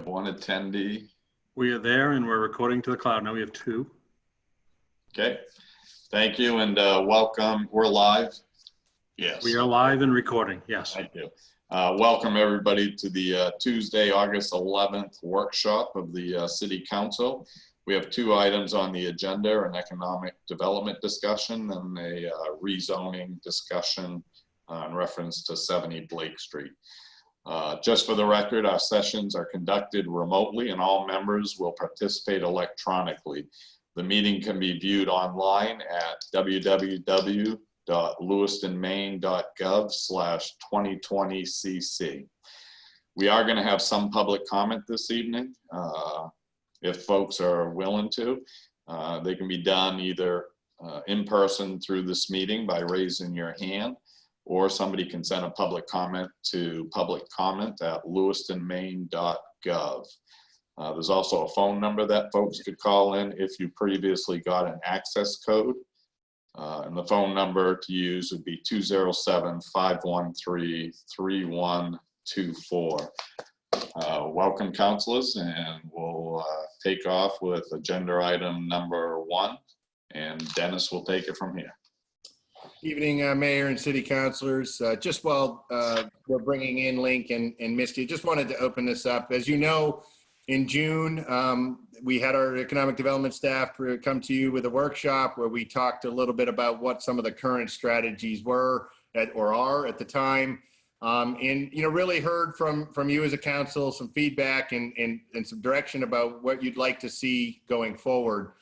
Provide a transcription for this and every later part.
One attendee. We are there and we're recording to the cloud. Now we have two. Okay. Thank you and welcome. We're live. Yes. We are live and recording. Yes. Thank you. Welcome everybody to the Tuesday, August 11th workshop of the City Council. We have two items on the agenda, an economic development discussion and a rezoning discussion in reference to 70 Blake Street. Just for the record, our sessions are conducted remotely and all members will participate electronically. The meeting can be viewed online at www.lewistonmaine.gov/2020cc. We are going to have some public comment this evening. If folks are willing to, they can be done either in person through this meeting by raising your hand, or somebody can send a public comment to publiccomment@lewistonmaine.gov. There's also a phone number that folks could call in if you previously got an access code. And the phone number to use would be 207-513-3124. Welcome, councilors, and we'll take off with agenda item number 1, and Dennis will take it from here. Evening, Mayor and City Councilors. Just while we're bringing in Link and Misty, just wanted to open this up. As you know, in June, we had our economic development staff come to you with a workshop where we talked a little bit about what some of the current strategies were or are at the time. And really heard from you as a council some feedback and some direction about what you'd like to see going forward.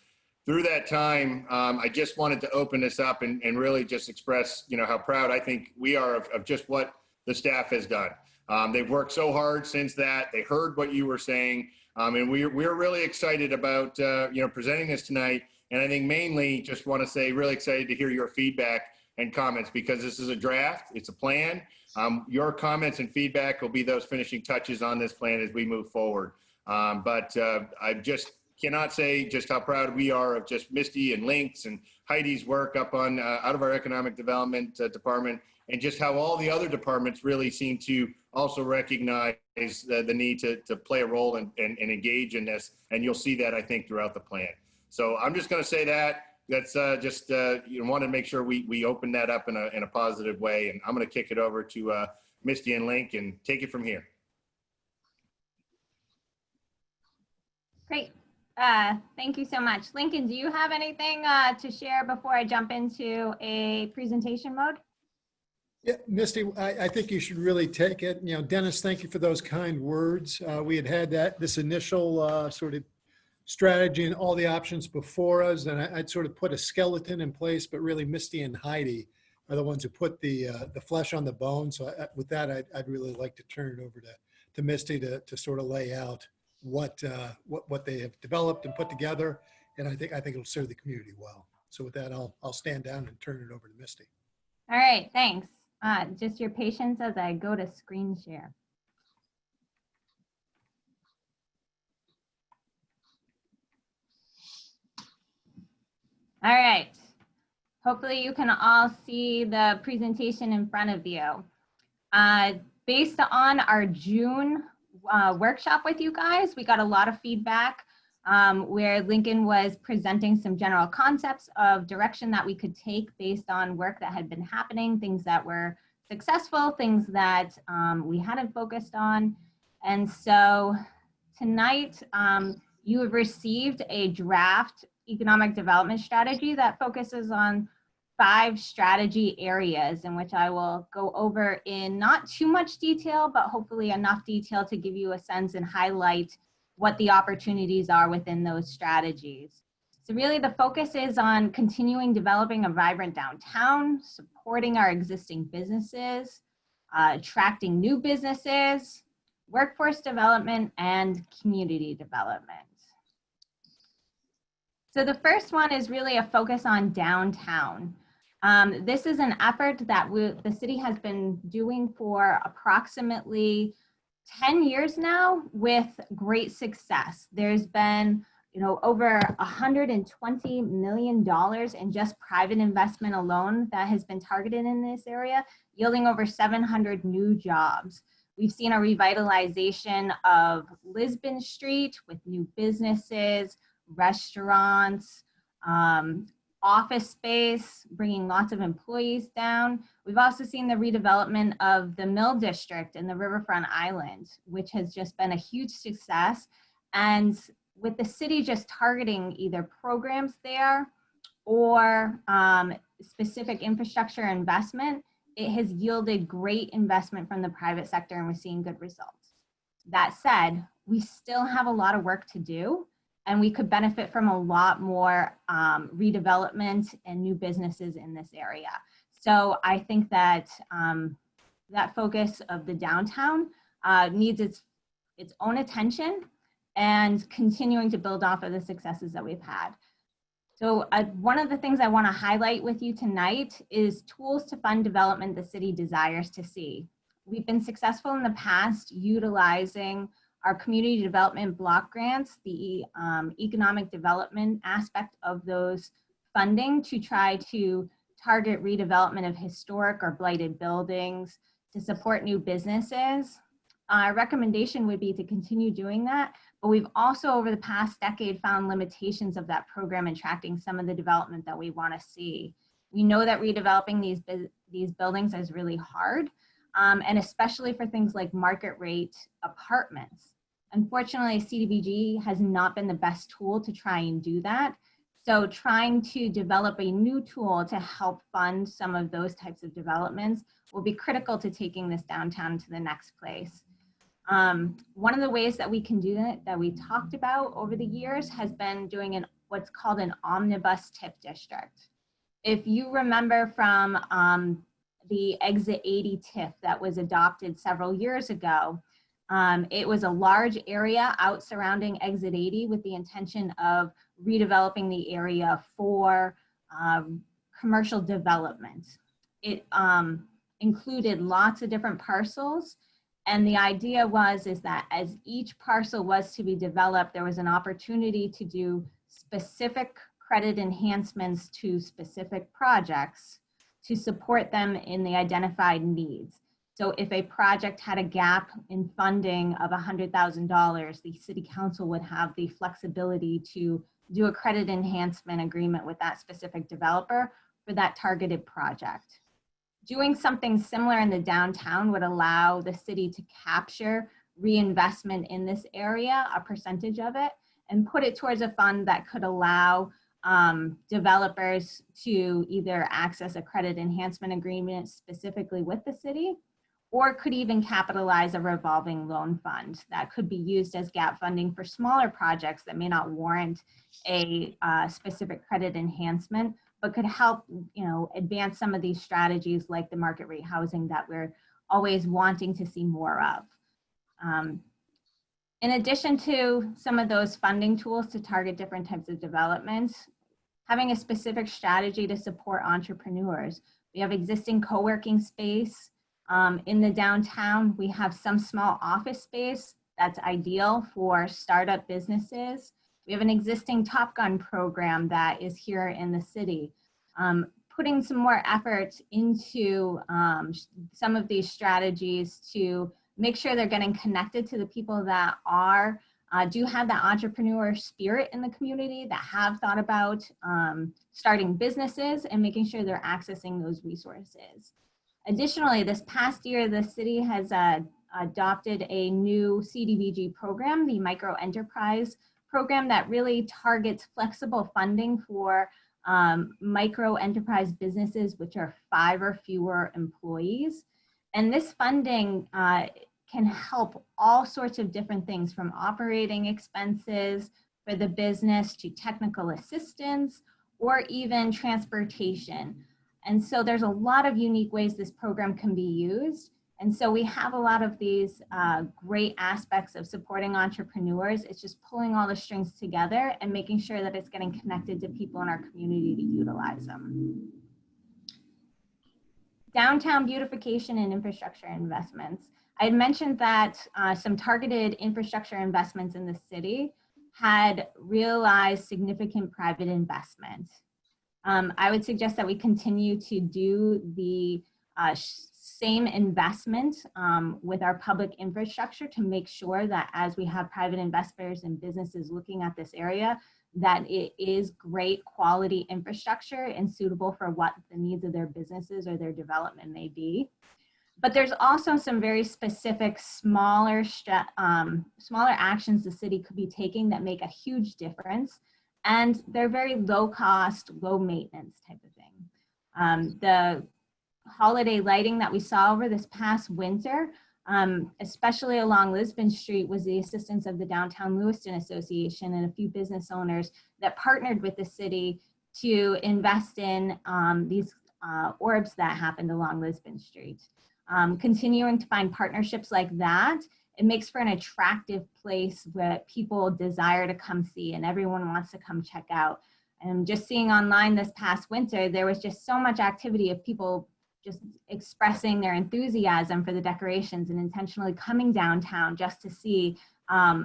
Through that time, I just wanted to open this up and really just express, how proud I think we are of just what the staff has done. They've worked so hard since that. They heard what you were saying, and we're really excited about presenting this tonight. And I think mainly just want to say really excited to hear your feedback and comments, because this is a draft, it's a plan. Your comments and feedback will be those finishing touches on this plan as we move forward. But I just cannot say just how proud we are of just Misty and Link's and Heidi's work up on out of our economic development department, and just how all the other departments really seem to also recognize the need to play a role and engage in this. And you'll see that, I think, throughout the plan. So I'm just going to say that's just want to make sure we open that up in a positive way. And I'm going to kick it over to Misty and Link and take it from here. Great. Thank you so much. Lincoln, do you have anything to share before I jump into a presentation mode? Yeah, Misty, I think you should really take it. Dennis, thank you for those kind words. We had this initial sort of strategy and all the options before us, and I'd sort of put a skeleton in place, but really Misty and Heidi are the ones who put the flesh on the bone. So with that, I'd really like to turn it over to Misty to sort of lay out what they have developed and put together, and I think it'll serve the community well. So with that, I'll stand down and turn it over to Misty. All right, thanks. Just your patience as I go to screen share. All right. Hopefully you can all see the presentation in front of you. Based on our June workshop with you guys, we got a lot of feedback where Lincoln was presenting some general concepts of direction that we could take based on work that had been happening, things that were successful, things that we hadn't focused on. And so tonight you have received a draft economic development strategy that focuses on 5 strategy areas, in which I will go over in not too much detail, but hopefully enough detail to give you a sense and highlight what the opportunities are within those strategies. So really the focus is on continuing developing a vibrant downtown, supporting our existing businesses, attracting new businesses, workforce development, and community development. So the first one is really a focus on downtown. This is an effort that the city has been doing for approximately 10 years now with great success. There's been over $120 million in just private investment alone that has been targeted in this area, yielding over 700 new jobs. We've seen a revitalization of Lisbon Street with new businesses, restaurants, office space, bringing lots of employees down. We've also seen the redevelopment of the Mill District and the Riverfront Island, which has just been a huge success. And with the city just targeting either programs there or specific infrastructure investment, it has yielded great investment from the private sector, and we're seeing good results. That said, we still have a lot of work to do, and we could benefit from a lot more redevelopment and new businesses in this area. So I think that that focus of the downtown needs its own attention and continuing to build off of the successes that we've had. So one of the things I want to highlight with you tonight is tools to fund development the city desires to see. We've been successful in the past utilizing our community development block grants, the economic development aspect of those funding, to try to target redevelopment of historic or blighted buildings, to support new businesses. Our recommendation would be to continue doing that, but we've also over the past decade found limitations of that program attracting some of the development that we want to see. We know that redeveloping these buildings is really hard, and especially for things like market rate apartments. Unfortunately, CDBG has not been the best tool to try and do that. So trying to develop a new tool to help fund some of those types of developments will be critical to taking this downtown to the next place. One of the ways that we can do that we talked about over the years has been doing what's called an omnibus TIF district. If you remember from the Exit 80 TIF that was adopted several years ago, it was a large area out surrounding Exit 80 with the intention of redeveloping the area for commercial development. It included lots of different parcels, and the idea is that as each parcel was to be developed, there was an opportunity to do specific credit enhancements to specific projects to support them in the identified needs. So if a project had a gap in funding of $100,000, the city council would have the flexibility to do a credit enhancement agreement with that specific developer for that targeted project. Doing something similar in the downtown would allow the city to capture reinvestment in this area, a percentage of it, and put it towards a fund that could allow developers to either access a credit enhancement agreement specifically with the city, or could even capitalize a revolving loan fund that could be used as gap funding for smaller projects that may not warrant a specific credit enhancement, but could help, advance some of these strategies like the market rate housing that we're always wanting to see more of. In addition to some of those funding tools to target different types of development, having a specific strategy to support entrepreneurs. We have existing co-working space in the downtown. We have some small office space that's ideal for startup businesses. We have an existing Top Gun program that is here in the city. Putting some more effort into some of these strategies to make sure they're getting connected to the people that do have that entrepreneur spirit in the community, that have thought about starting businesses, and making sure they're accessing those resources. Additionally, this past year, the city has adopted a new CDBG program, the Micro Enterprise Program, that really targets flexible funding for micro enterprise businesses, which are 5 or fewer employees. And this funding can help all sorts of different things, from operating expenses for the business to technical assistance or even transportation. And so there's a lot of unique ways this program can be used. And so we have a lot of these great aspects of supporting entrepreneurs. It's just pulling all the strings together and making sure that it's getting connected to people in our community to utilize them. Downtown beautification and infrastructure investments. I had mentioned that some targeted infrastructure investments in the city had realized significant private investment. I would suggest that we continue to do the same investment with our public infrastructure to make sure that as we have private investors and businesses looking at this area, that it is great quality infrastructure and suitable for what the needs of their businesses or their development may be. But there's also some very specific smaller actions the city could be taking that make a huge difference. And they're very low cost, low maintenance type of thing. The holiday lighting that we saw over this past winter, especially along Lisbon Street, was the assistance of the Downtown Lewiston Association and a few business owners that partnered with the city to invest in these orbs that happened along Lisbon Street. Continuing to find partnerships like that, it makes for an attractive place where people desire to come see and everyone wants to come check out. And just seeing online this past winter, there was just so much activity of people just expressing their enthusiasm for the decorations and intentionally coming downtown just to see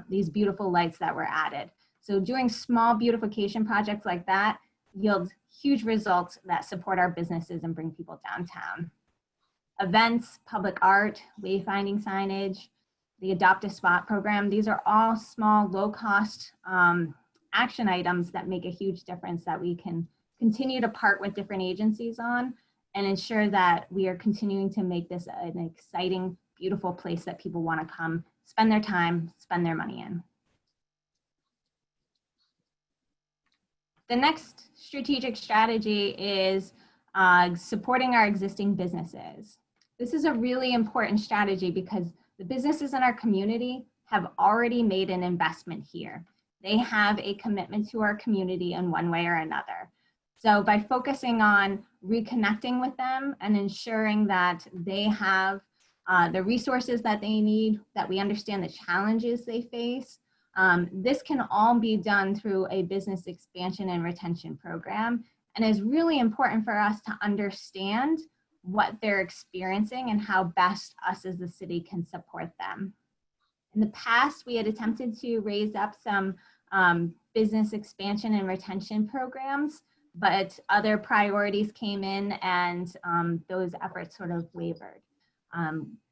these beautiful lights that were added. So doing small beautification projects like that yields huge results that support our businesses and bring people downtown. Events, public art, wayfinding signage, the Adopt a Spot program, these are all small, low-cost action items that make a huge difference that we can continue to partner with different agencies on and ensure that we are continuing to make this an exciting, beautiful place that people want to come, spend their time, spend their money in. The next strategic strategy is supporting our existing businesses. This is a really important strategy because the businesses in our community have already made an investment here. They have a commitment to our community in one way or another. So by focusing on reconnecting with them and ensuring that they have the resources that they need, that we understand the challenges they face, this can all be done through a business expansion and retention program, and is really important for us to understand what they're experiencing and how best us as the city can support them. In the past, we had attempted to raise up some business expansion and retention programs, but other priorities came in and those efforts sort of wavered.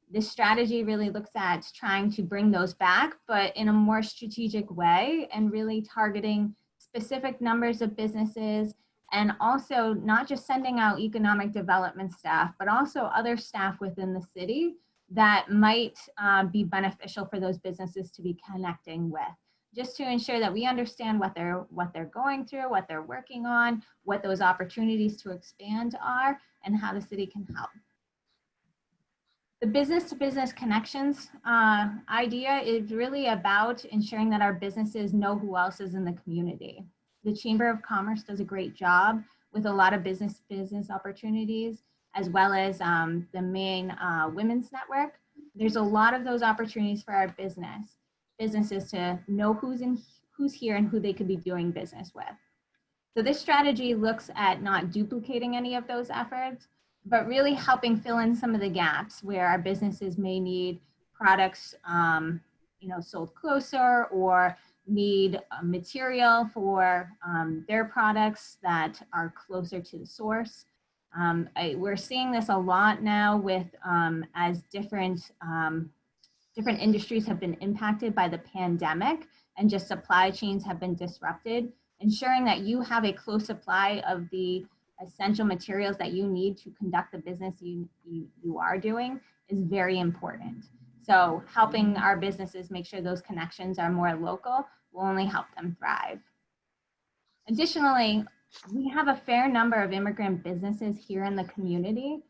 This strategy really looks at trying to bring those back, but in a more strategic way and really targeting specific numbers of businesses, and also not just sending out economic development staff, but also other staff within the city that might be beneficial for those businesses to be connecting with, just to ensure that we understand what they're going through, what they're working on, what those opportunities to expand are, and how the city can help. The business-to-business connections idea is really about ensuring that our businesses know who else is in the community. The Chamber of Commerce does a great job with a lot of business opportunities, as well as the main women's network. There's a lot of those opportunities for our businesses to know who's here and who they could be doing business with. So this strategy looks at not duplicating any of those efforts, but really helping fill in some of the gaps where our businesses may need products sold closer, or need material for their products that are closer to the source. We're seeing this a lot now with as different industries have been impacted by the pandemic and just supply chains have been disrupted. Ensuring that you have a close supply of the essential materials that you need to conduct the business you are doing is very important. So helping our businesses make sure those connections are more local will only help them thrive. Additionally, we have a fair number of immigrant businesses here in the community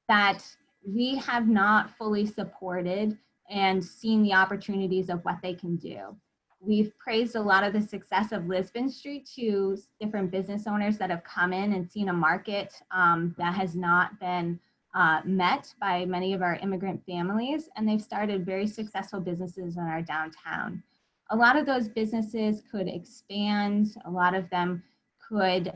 that we have not fully supported and seen the opportunities of what they can do. We've praised a lot of the success of Lisbon Street to different business owners that have come in and seen a market that has not been met by many of our immigrant families, and they've started very successful businesses in our downtown. A lot of those businesses could expand. A lot of them could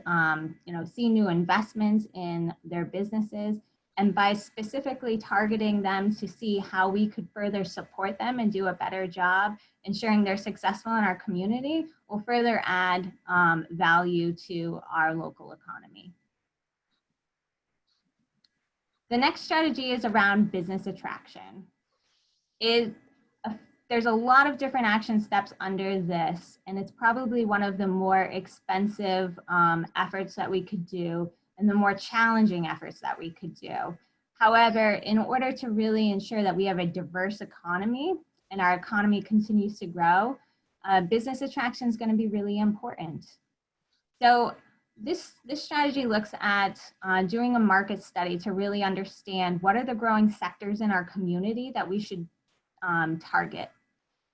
see new investments in their businesses. And by specifically targeting them to see how we could further support them and do a better job ensuring they're successful in our community, will further add value to our local economy. The next strategy is around business attraction. There's a lot of different action steps under this, and it's probably one of the more expensive efforts that we could do and the more challenging efforts that we could do. However, in order to really ensure that we have a diverse economy and our economy continues to grow, business attraction is going to be really important. So this strategy looks at doing a market study to really understand what are the growing sectors in our community that we should target.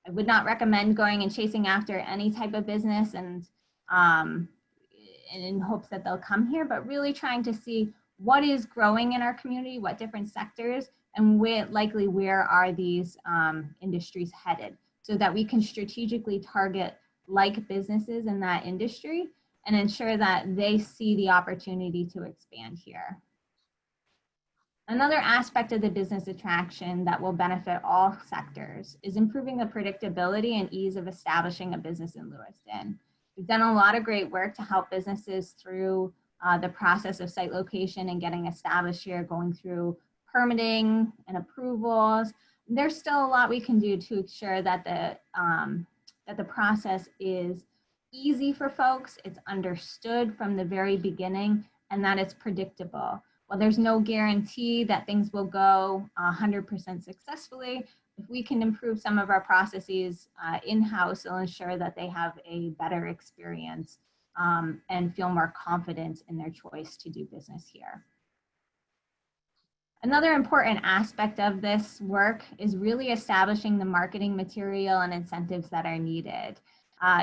I would not recommend going and chasing after any type of business and in hopes that they'll come here, but really trying to see what is growing in our community, what different sectors, and where are these industries headed, so that we can strategically target like businesses in that industry and ensure that they see the opportunity to expand here. Another aspect of the business attraction that will benefit all sectors is improving the predictability and ease of establishing a business in Lewiston. We've done a lot of great work to help businesses through the process of site location and getting established here, going through permitting and approvals. There's still a lot we can do to ensure that the process is easy for folks, it's understood from the very beginning, and that it's predictable. While there's no guarantee that things will go 100% successfully, if we can improve some of our processes in-house, it'll ensure that they have a better experience and feel more confident in their choice to do business here. Another important aspect of this work is really establishing the marketing material and incentives that are needed.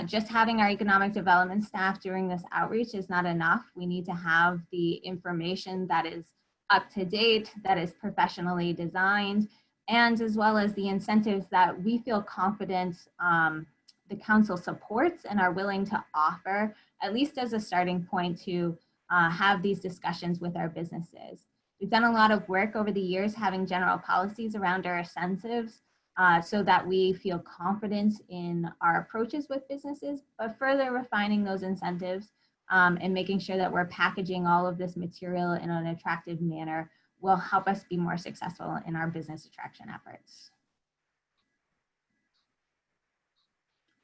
Just having our economic development staff during this outreach is not enough. We need to have the information that is up to date, that is professionally designed, and as well as the incentives that we feel confident the council supports and are willing to offer, at least as a starting point to have these discussions with our businesses. We've done a lot of work over the years having general policies around our incentives so that we feel confident in our approaches with businesses, but further refining those incentives and making sure that we're packaging all of this material in an attractive manner will help us be more successful in our business attraction efforts.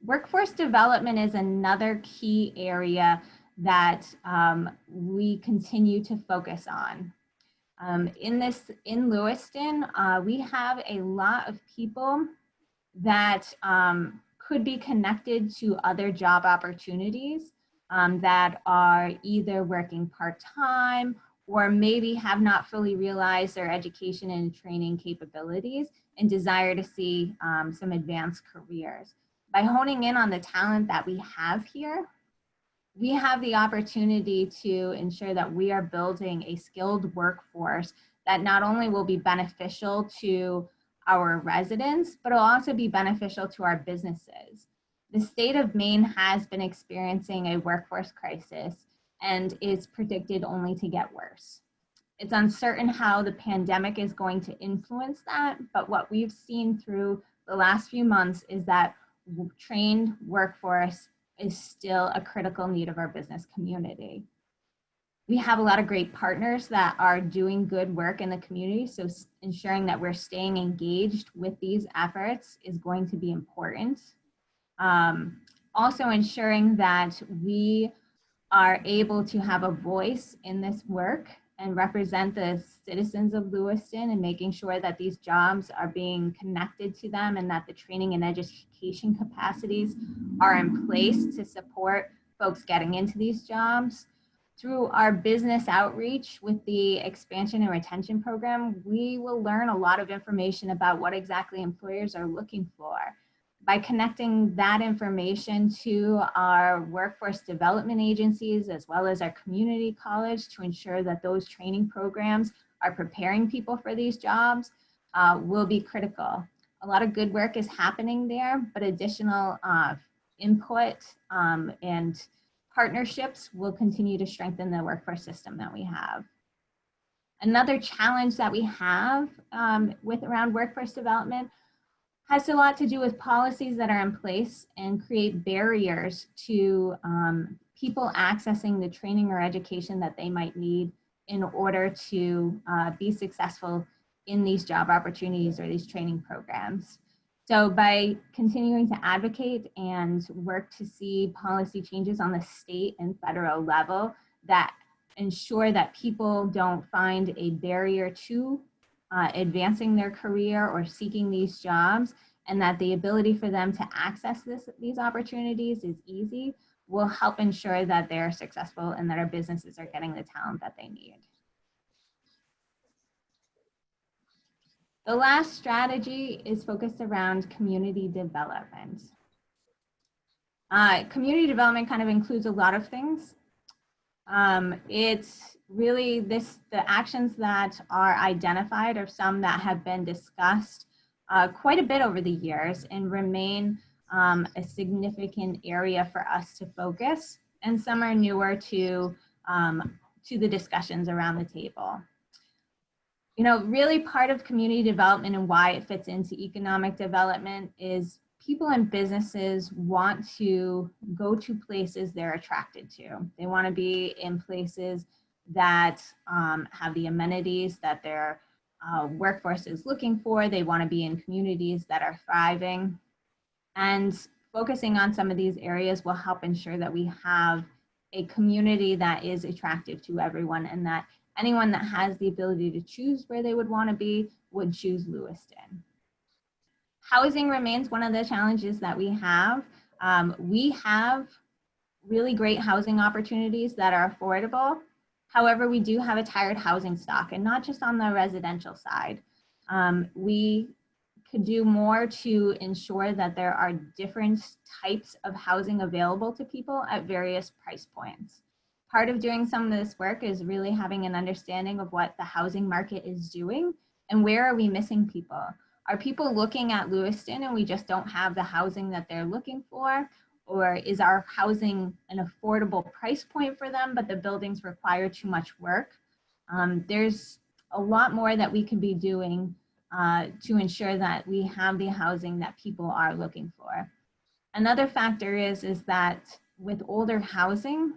Workforce development is another key area that we continue to focus on. In Lewiston, we have a lot of people that could be connected to other job opportunities that are either working part-time or maybe have not fully realized their education and training capabilities and desire to see some advanced careers. By honing in on the talent that we have here, we have the opportunity to ensure that we are building a skilled workforce that not only will be beneficial to our residents, but will also be beneficial to our businesses. The state of Maine has been experiencing a workforce crisis and is predicted only to get worse. It's uncertain how the pandemic is going to influence that, but what we've seen through the last few months is that trained workforce is still a critical need of our business community. We have a lot of great partners that are doing good work in the community, so ensuring that we're staying engaged with these efforts is going to be important. Also ensuring that we are able to have a voice in this work and represent the citizens of Lewiston and making sure that these jobs are being connected to them and that the training and education capacities are in place to support folks getting into these jobs. Through our business outreach with the expansion and retention program, we will learn a lot of information about what exactly employers are looking for. By connecting that information to our workforce development agencies, as well as our community college, to ensure that those training programs are preparing people for these jobs will be critical. A lot of good work is happening there, but additional input and partnerships will continue to strengthen the workforce system that we have. Another challenge that we have around workforce development has a lot to do with policies that are in place and create barriers to people accessing the training or education that they might need in order to be successful in these job opportunities or these training programs. So by continuing to advocate and work to see policy changes on the state and federal level that ensure that people don't find a barrier to advancing their career or seeking these jobs, and that the ability for them to access these opportunities is easy, will help ensure that they're successful and that our businesses are getting the talent that they need. The last strategy is focused around community development. Community development kind of includes a lot of things. It's really the actions that are identified are some that have been discussed quite a bit over the years and remain a significant area for us to focus, and some are newer to the discussions around the table. You know, really part of community development and why it fits into economic development is people and businesses want to go to places they're attracted to. They want to be in places that have the amenities that their workforce is looking for. They want to be in communities that are thriving. And focusing on some of these areas will help ensure that we have a community that is attractive to everyone, and that anyone that has the ability to choose where they would want to be would choose Lewiston. Housing remains one of the challenges that we have. We have really great housing opportunities that are affordable. However, we do have a tired housing stock, and not just on the residential side. We could do more to ensure that there are different types of housing available to people at various price points. Part of doing some of this work is really having an understanding of what the housing market is doing and where are we missing people. Are people looking at Lewiston and we just don't have the housing that they're looking for? Or is our housing an affordable price point for them, but the buildings require too much work? There's a lot more that we can be doing to ensure that we have the housing that people are looking for. Another factor is that with older housing,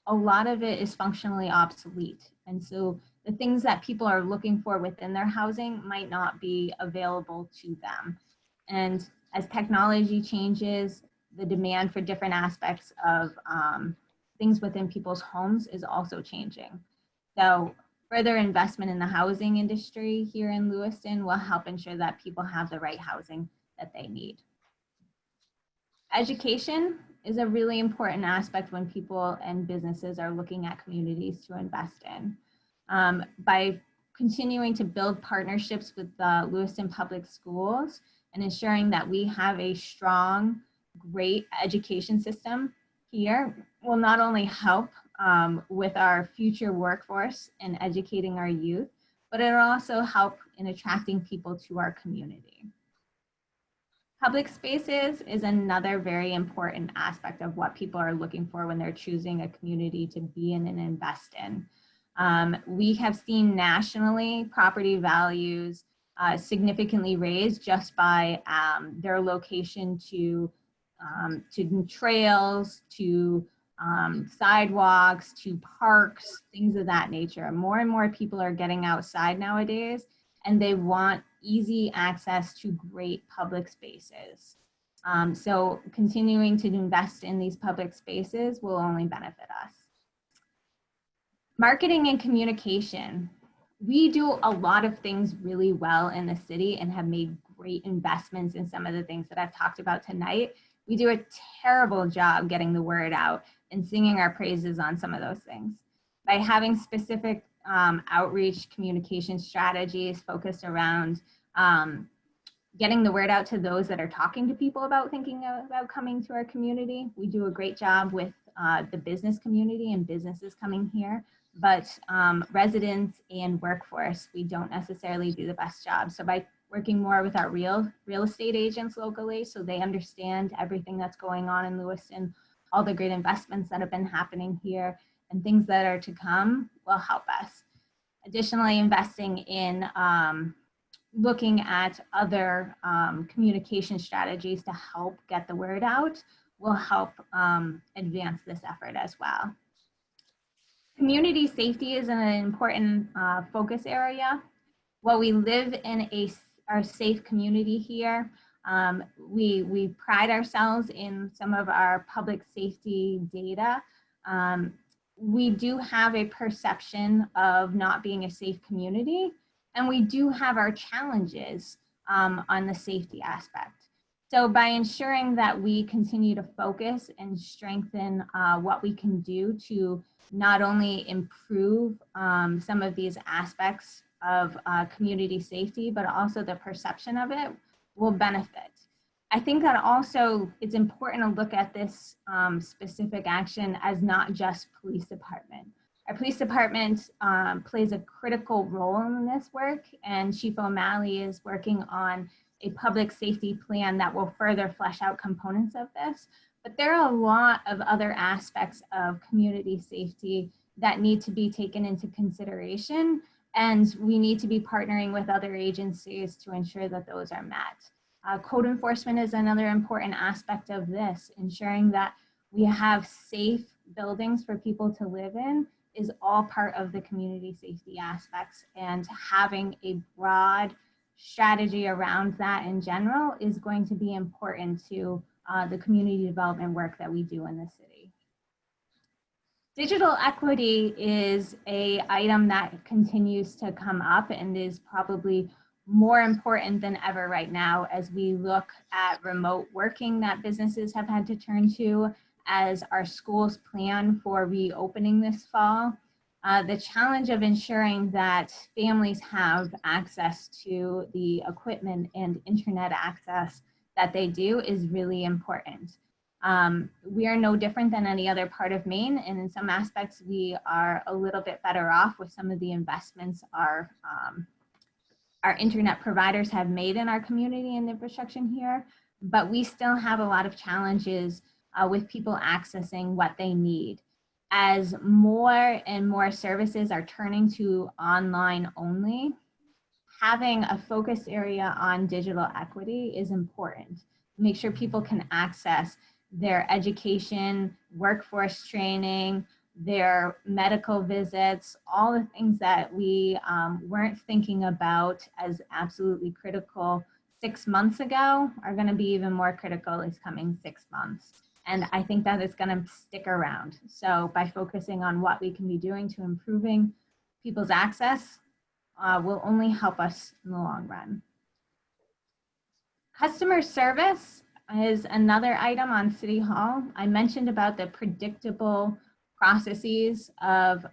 a lot of it is functionally obsolete. And so the things that people are looking for within their housing might not be available to them. And as technology changes, the demand for different aspects of things within people's homes is also changing. So further investment in the housing industry here in Lewiston will help ensure that people have the right housing that they need. Education is a really important aspect when people and businesses are looking at communities to invest in. By continuing to build partnerships with the Lewiston Public Schools and ensuring that we have a strong, great education system here will not only help with our future workforce and educating our youth, but it'll also help in attracting people to our community. Public spaces is another very important aspect of what people are looking for when they're choosing a community to be in and invest in. We have seen nationally property values significantly raised just by their location to trails, to sidewalks, to parks, things of that nature. More and more people are getting outside nowadays, and they want easy access to great public spaces. So continuing to invest in these public spaces will only benefit us. Marketing and communication. We do a lot of things really well in the city and have made great investments in some of the things that I've talked about tonight. We do a terrible job getting the word out and singing our praises on some of those things. By having specific outreach communication strategies focused around getting the word out to those that are talking to people about thinking about coming to our community. We do a great job with the business community and businesses coming here, but residents and workforce, we don't necessarily do the best job. So by working more with our real estate agents locally, so they understand everything that's going on in Lewiston, all the great investments that have been happening here, and things that are to come will help us. Additionally, investing in looking at other communication strategies to help get the word out will help advance this effort as well. Community safety is an important focus area. While we live in our safe community here, we pride ourselves in some of our public safety data. We do have a perception of not being a safe community, and we do have our challenges on the safety aspect. So by ensuring that we continue to focus and strengthen what we can do to not only improve some of these aspects of community safety, but also the perception of it will benefit. I think that also it's important to look at this specific action as not just police department. Our police department plays a critical role in this work, and Chief O'Malley is working on a public safety plan that will further flesh out components of this. But there are a lot of other aspects of community safety that need to be taken into consideration, and we need to be partnering with other agencies to ensure that those are met. Code enforcement is another important aspect of this. Ensuring that we have safe buildings for people to live in is all part of the community safety aspects, and having a broad strategy around that in general is going to be important to the community development work that we do in the city. Digital equity is an item that continues to come up and is probably more important than ever right now as we look at remote working that businesses have had to turn to, as our schools plan for reopening this fall. The challenge of ensuring that families have access to the equipment and internet access that they do is really important. We are no different than any other part of Maine, and in some aspects we are a little bit better off with some of the investments our internet providers have made in our community and infrastructure here, but we still have a lot of challenges with people accessing what they need. As more and more services are turning to online only, having a focus area on digital equity is important. Make sure people can access their education, workforce training, their medical visits, all the things that we weren't thinking about as absolutely critical 6 months ago are going to be even more critical this coming 6 months. And I think that it's going to stick around. So by focusing on what we can be doing to improving people's access will only help us in the long run. Customer service is another item on City Hall. I mentioned about the predictable processes of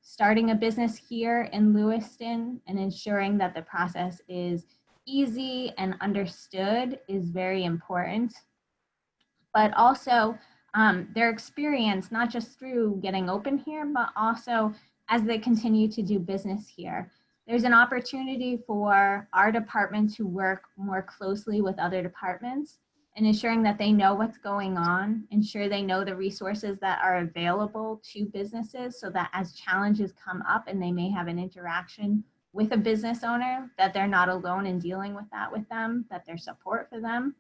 starting a business here in Lewiston, and ensuring that the process is easy and understood is very important. But also their experience, not just through getting open here, but also as they continue to do business here. There's an opportunity for our department to work more closely with other departments and ensuring that they know what's going on, ensure they know the resources that are available to businesses, so that as challenges come up and they may have an interaction with a business owner, that they're not alone in dealing with that with them, that there's support for them,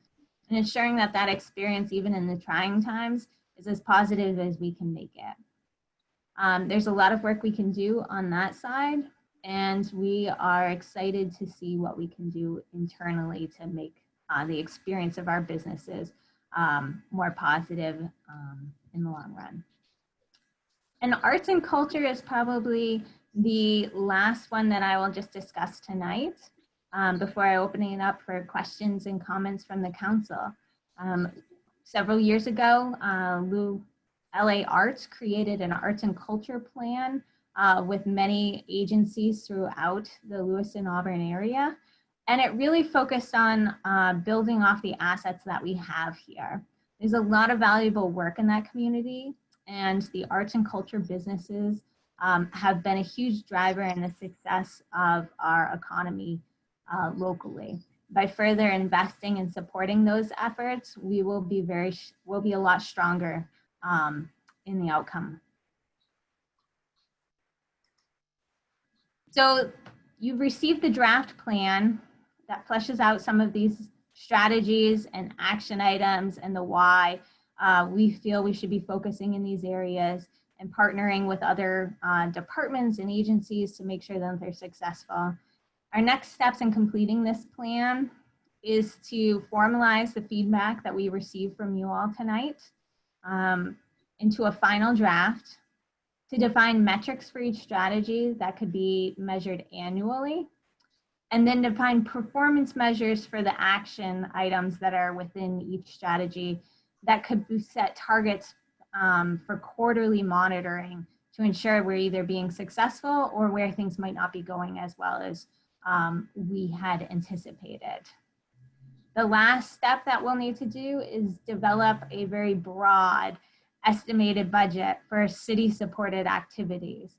and ensuring that that experience, even in the trying times, is as positive as we can make it. There's a lot of work we can do on that side, and we are excited to see what we can do internally to make the experience of our businesses more positive in the long run. And arts and culture is probably the last one that I will just discuss tonight before I open it up for questions and comments from the council. Several years ago, LA Arts created an arts and culture plan with many agencies throughout the Lewiston Auburn area. And it really focused on building off the assets that we have here. There's a lot of valuable work in that community, and the arts and culture businesses have been a huge driver in the success of our economy locally. By further investing and supporting those efforts, we'll be a lot stronger in the outcome. So you've received the draft plan that fleshes out some of these strategies and action items and the why we feel we should be focusing in these areas. and partnering with other departments and agencies to make sure that they're successful. Our next steps in completing this plan is to formalize the feedback that we received from you all tonight into a final draft, to define metrics for each strategy that could be measured annually, and then define performance measures for the action items that are within each strategy that could set targets for quarterly monitoring to ensure we're either being successful or where things might not be going as well as we had anticipated. The last step that we'll need to do is develop a very broad estimated budget for city-supported activities.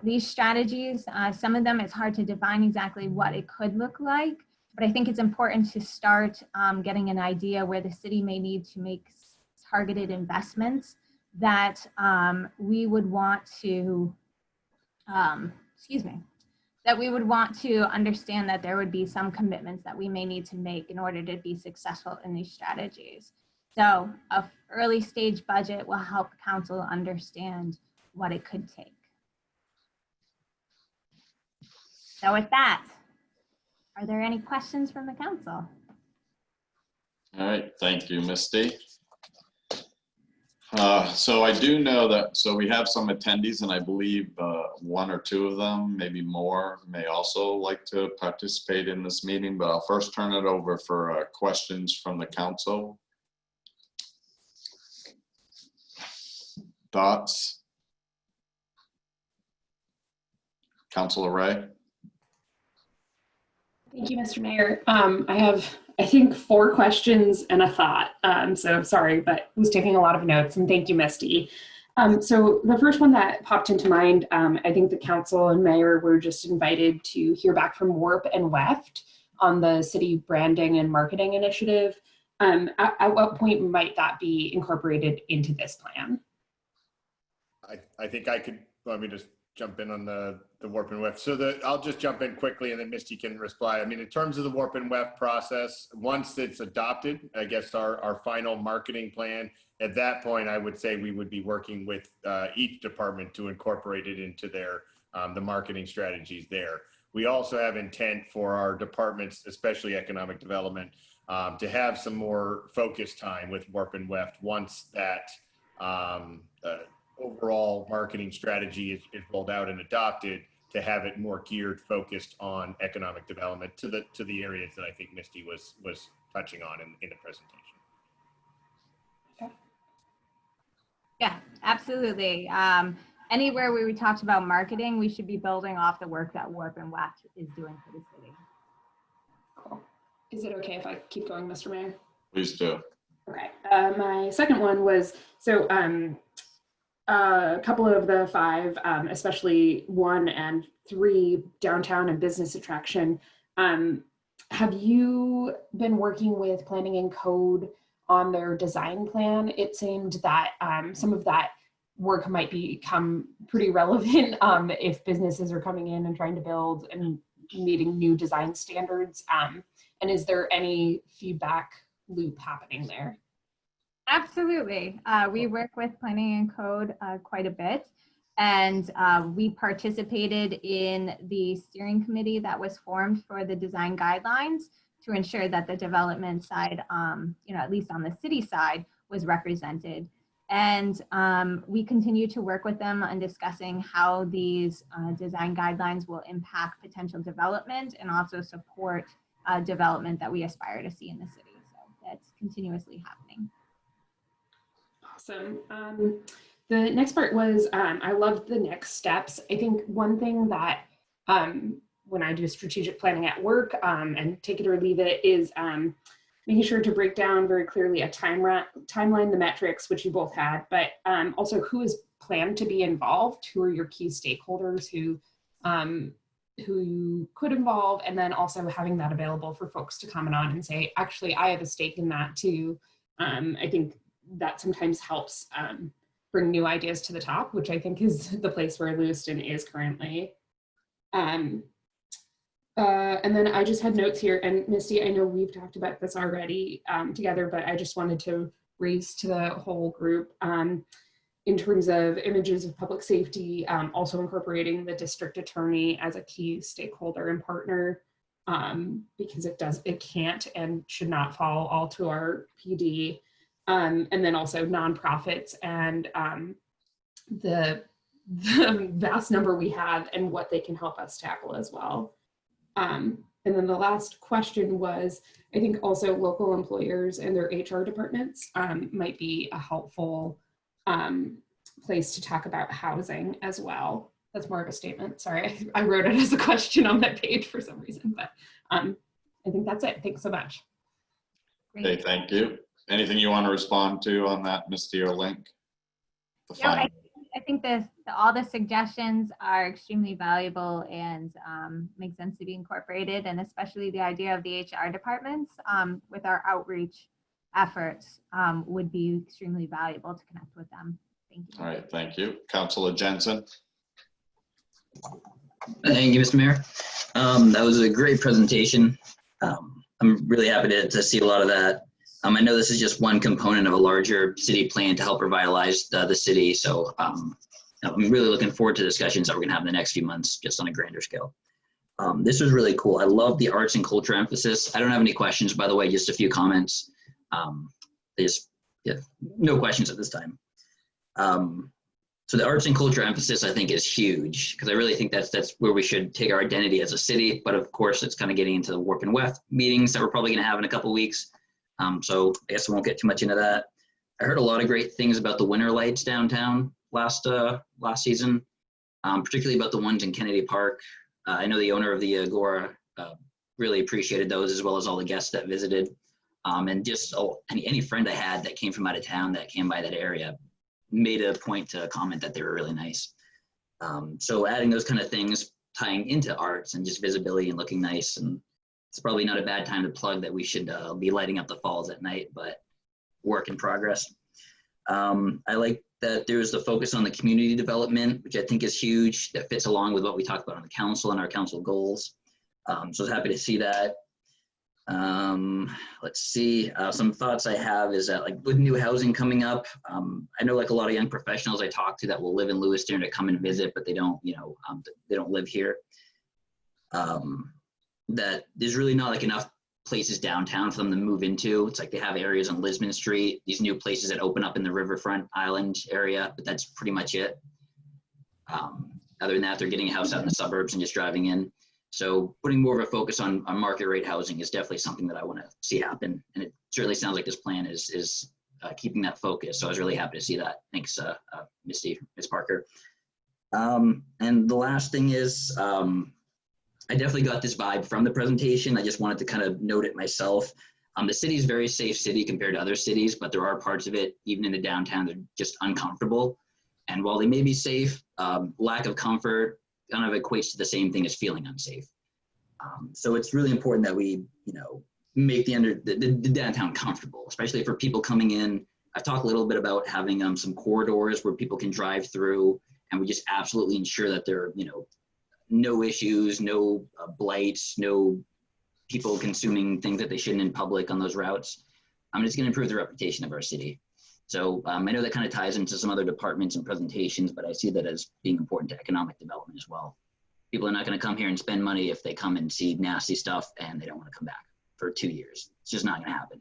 These strategies, some of them, it's hard to define exactly what it could look like, but I think it's important to start getting an idea where the city may need to make targeted investments that we would want to, that we would want to understand that there would be some commitments that we may need to make in order to be successful in these strategies. So an early stage budget will help council understand what it could take. So with that, are there any questions from the council? All right, thank you, Misty. So I do know that, so we have some attendees, and I believe one or two of them, maybe more, may also like to participate in this meeting, but I'll first turn it over for questions from the council. Thoughts? Councilor Ray? Thank you, Mr. Mayor. I have, I think, 4 questions and a thought. So sorry, but was taking a lot of notes, and thank you, Misty. So the first one that popped into mind, I think the council and mayor were just invited to hear back from WARP and WEFT on the city branding and marketing initiative. At what point might that be incorporated into this plan? I think I could, let me just jump in on the WARP and WEF. So I'll just jump in quickly and then Misty can reply. I mean, in terms of the WARP and WEF process, once it's adopted, I guess our final marketing plan, at that point, I would say we would be working with each department to incorporate it into their, the marketing strategies there. We also have intent for our departments, especially economic development, to have some more focus time with WARP and WEF once that overall marketing strategy is rolled out and adopted, to have it more geared, focused on economic development to the areas that I think Misty was touching on in the presentation. Okay. Yeah, absolutely. Anywhere where we talked about marketing, we should be building off the work that WARP and WEF is doing for the city. Cool. Is it okay if I keep going, Mr. Mayor? Please do. Okay. My second one was, so a couple of the 5, especially 1 and 3, downtown and business attraction. Have you been working with Planning and Code on their design plan? It seemed that some of that work might become pretty relevant if businesses are coming in and trying to build and meeting new design standards. And is there any feedback loop happening there? Absolutely. We work with Planning and Code quite a bit, and we participated in the steering committee that was formed for the design guidelines to ensure that the development side, at least on the city side, was represented. And we continue to work with them on discussing how these design guidelines will impact potential development and also support development that we aspire to see in the city. So that's continuously happening. Awesome. The next part was, I loved the next steps. I think one thing that when I do strategic planning at work and take it or leave it is making sure to break down very clearly a timeline, the metrics, which you both had, but also who is planned to be involved, who are your key stakeholders, who you could involve, and then also having that available for folks to comment on and say, actually, I have a stake in that too. I think that sometimes helps bring new ideas to the top, which I think is the place where Lewiston is currently. And then I just had notes here, and Misty, I know we've talked about this already together, but I just wanted to raise to the whole group. in terms of images of public safety, also incorporating the district attorney as a key stakeholder and partner, because it can't and should not fall all to our PD. And then also nonprofits and the vast number we have and what they can help us tackle as well. And then the last question was, I think also local employers and their HR departments might be a helpful place to talk about housing as well. That's more of a statement. Sorry, I wrote it as a question on that page for some reason, but I think that's it. Thanks so much. Okay, thank you. Anything you want to respond to on that, Misty or Link? I think all the suggestions are extremely valuable and make sense to be incorporated, and especially the idea of the HR departments with our outreach efforts would be extremely valuable to connect with them. Thank you. All right, thank you. Councilor Jensen. Thank you, Mr. Mayor. That was a great presentation. I'm really happy to see a lot of that. I know this is just one component of a larger city plan to help revitalize the city. So I'm really looking forward to discussions that we're going to have in the next few months, just on a grander scale. This was really cool. I love the arts and culture emphasis. I don't have any questions, by the way, just a few comments. No questions at this time. So the arts and culture emphasis, I think, is huge, because I really think that's where we should take our identity as a city. But of course, it's kind of getting into the Warp and Weft meetings that we're probably going to have in a couple of weeks. So I guess we won't get too much into that. I heard a lot of great things about the winter lights downtown last season, particularly about the ones in Kennedy Park. I know the owner of the Agora really appreciated those, as well as all the guests that visited. And just any friend I had that came from out of town that came by that area made a point to comment that they were really nice. So adding those kind of things, tying into arts and just visibility and looking nice, and it's probably not a bad time to plug that we should be lighting up the falls at night, but work in progress. I like that there's the focus on the community development, which I think is huge. That fits along with what we talked about on the council and our council goals. So I was happy to see that. Let's see, some thoughts I have is that, like, with new housing coming up, I know, like, a lot of young professionals I talk to that will live in Lewiston to come and visit, but they don't, they don't live here. That there's really not, like, enough places downtown for them to move into. It's like they have areas on Lisbon Street, these new places that open up in the riverfront island area, but that's pretty much it. Other than that, they're getting a house out in the suburbs and just driving in. So putting more of a focus on market rate housing is definitely something that I want to see happen. And it certainly sounds like this plan is keeping that focus. So I was really happy to see that. Thanks, Misty, Ms. Parker. And the last thing is, I definitely got this vibe from the presentation. I just wanted to kind of note it myself. The city is a very safe city compared to other cities, but there are parts of it, even in the downtown, that are just uncomfortable. And while they may be safe, lack of comfort kind of equates to the same thing as feeling unsafe. So it's really important that we, make the downtown comfortable, especially for people coming in. I've talked a little bit about having some corridors where people can drive through, and we just absolutely ensure that there are, no issues, no blights, no people consuming things that they shouldn't in public on those routes. It's going to improve the reputation of our city. So I know that kind of ties into some other departments and presentations, but I see that as being important to economic development as well. People are not going to come here and spend money if they come and see nasty stuff and they don't want to come back for 2 years. It's just not going to happen.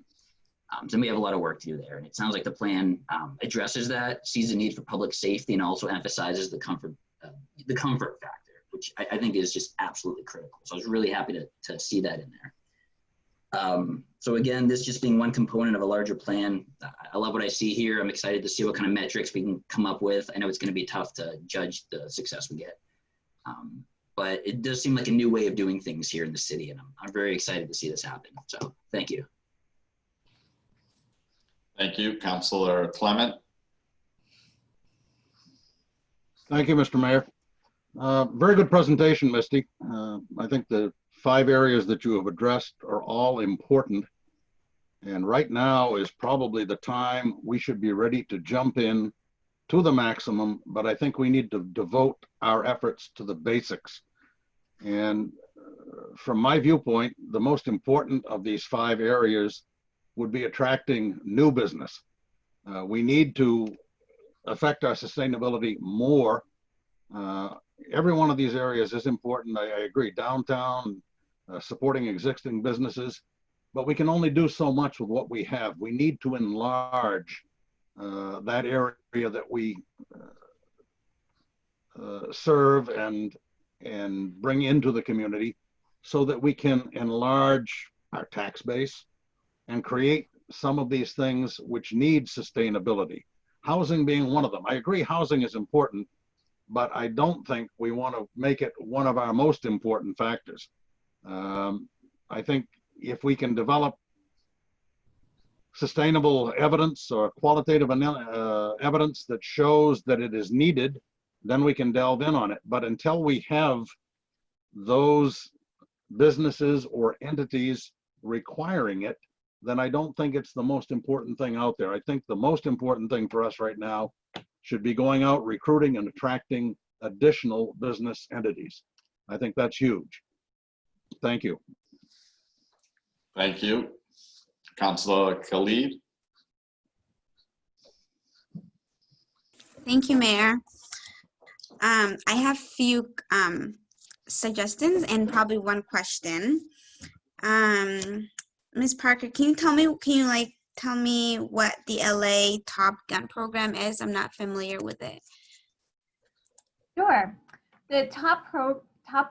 So we have a lot of work to do there. And it sounds like the plan addresses that, sees the need for public safety, and also emphasizes the comfort factor, which I think is just absolutely critical. So I was really happy to see that in there. So again, this just being one component of a larger plan, I love what I see here. I'm excited to see what kind of metrics we can come up with. I know it's going to be tough to judge the success we get, but it does seem like a new way of doing things here in the city, and I'm very excited to see this happen. So thank you. Thank you, Councilor Clement. Thank you, Mr. Mayor. Very good presentation, Misty. I think the 5 areas that you have addressed are all important. And right now is probably the time we should be ready to jump in to the maximum, but I think we need to devote our efforts to the basics. And from my viewpoint, the most important of these 5 areas would be attracting new business. We need to affect our sustainability more. Every one of these areas is important. I agree. Downtown, supporting existing businesses, but we can only do so much with what we have. We need to enlarge that area that we serve and bring into the community so that we can enlarge our tax base and create some of these things which need sustainability. Housing being one of them. I agree housing is important, but I don't think we want to make it one of our most important factors. I think if we can develop sustainable evidence or qualitative evidence that shows that it is needed, then we can delve in on it. But until we have those businesses or entities requiring it, then I don't think it's the most important thing out there. I think the most important thing for us right now should be going out, recruiting and attracting additional business entities. I think that's huge. Thank you. Thank you. Councillor Khalid. Thank you, Mayor. I have few suggestions and probably one question. Ms. Parker, can you tell me what the LA Top Gun program is? I'm not familiar with it. Sure. The Top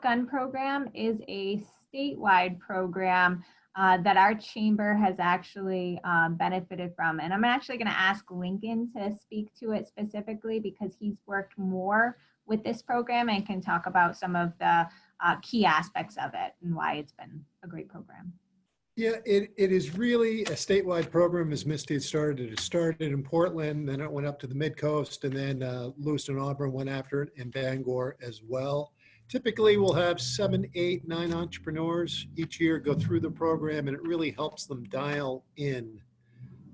Gun program is a statewide program that our chamber has actually benefited from. And I'm actually going to ask Lincoln to speak to it specifically because he's worked more with this program and can talk about some of the key aspects of it and why it's been a great program. Yeah, it is really a statewide program, as Misty had started. It started in Portland, then it went up to the mid-coast, and then Lewiston and Auburn went after it, and Bangor as well. Typically, we'll have 7, 8, 9 entrepreneurs each year go through the program, and it really helps them dial in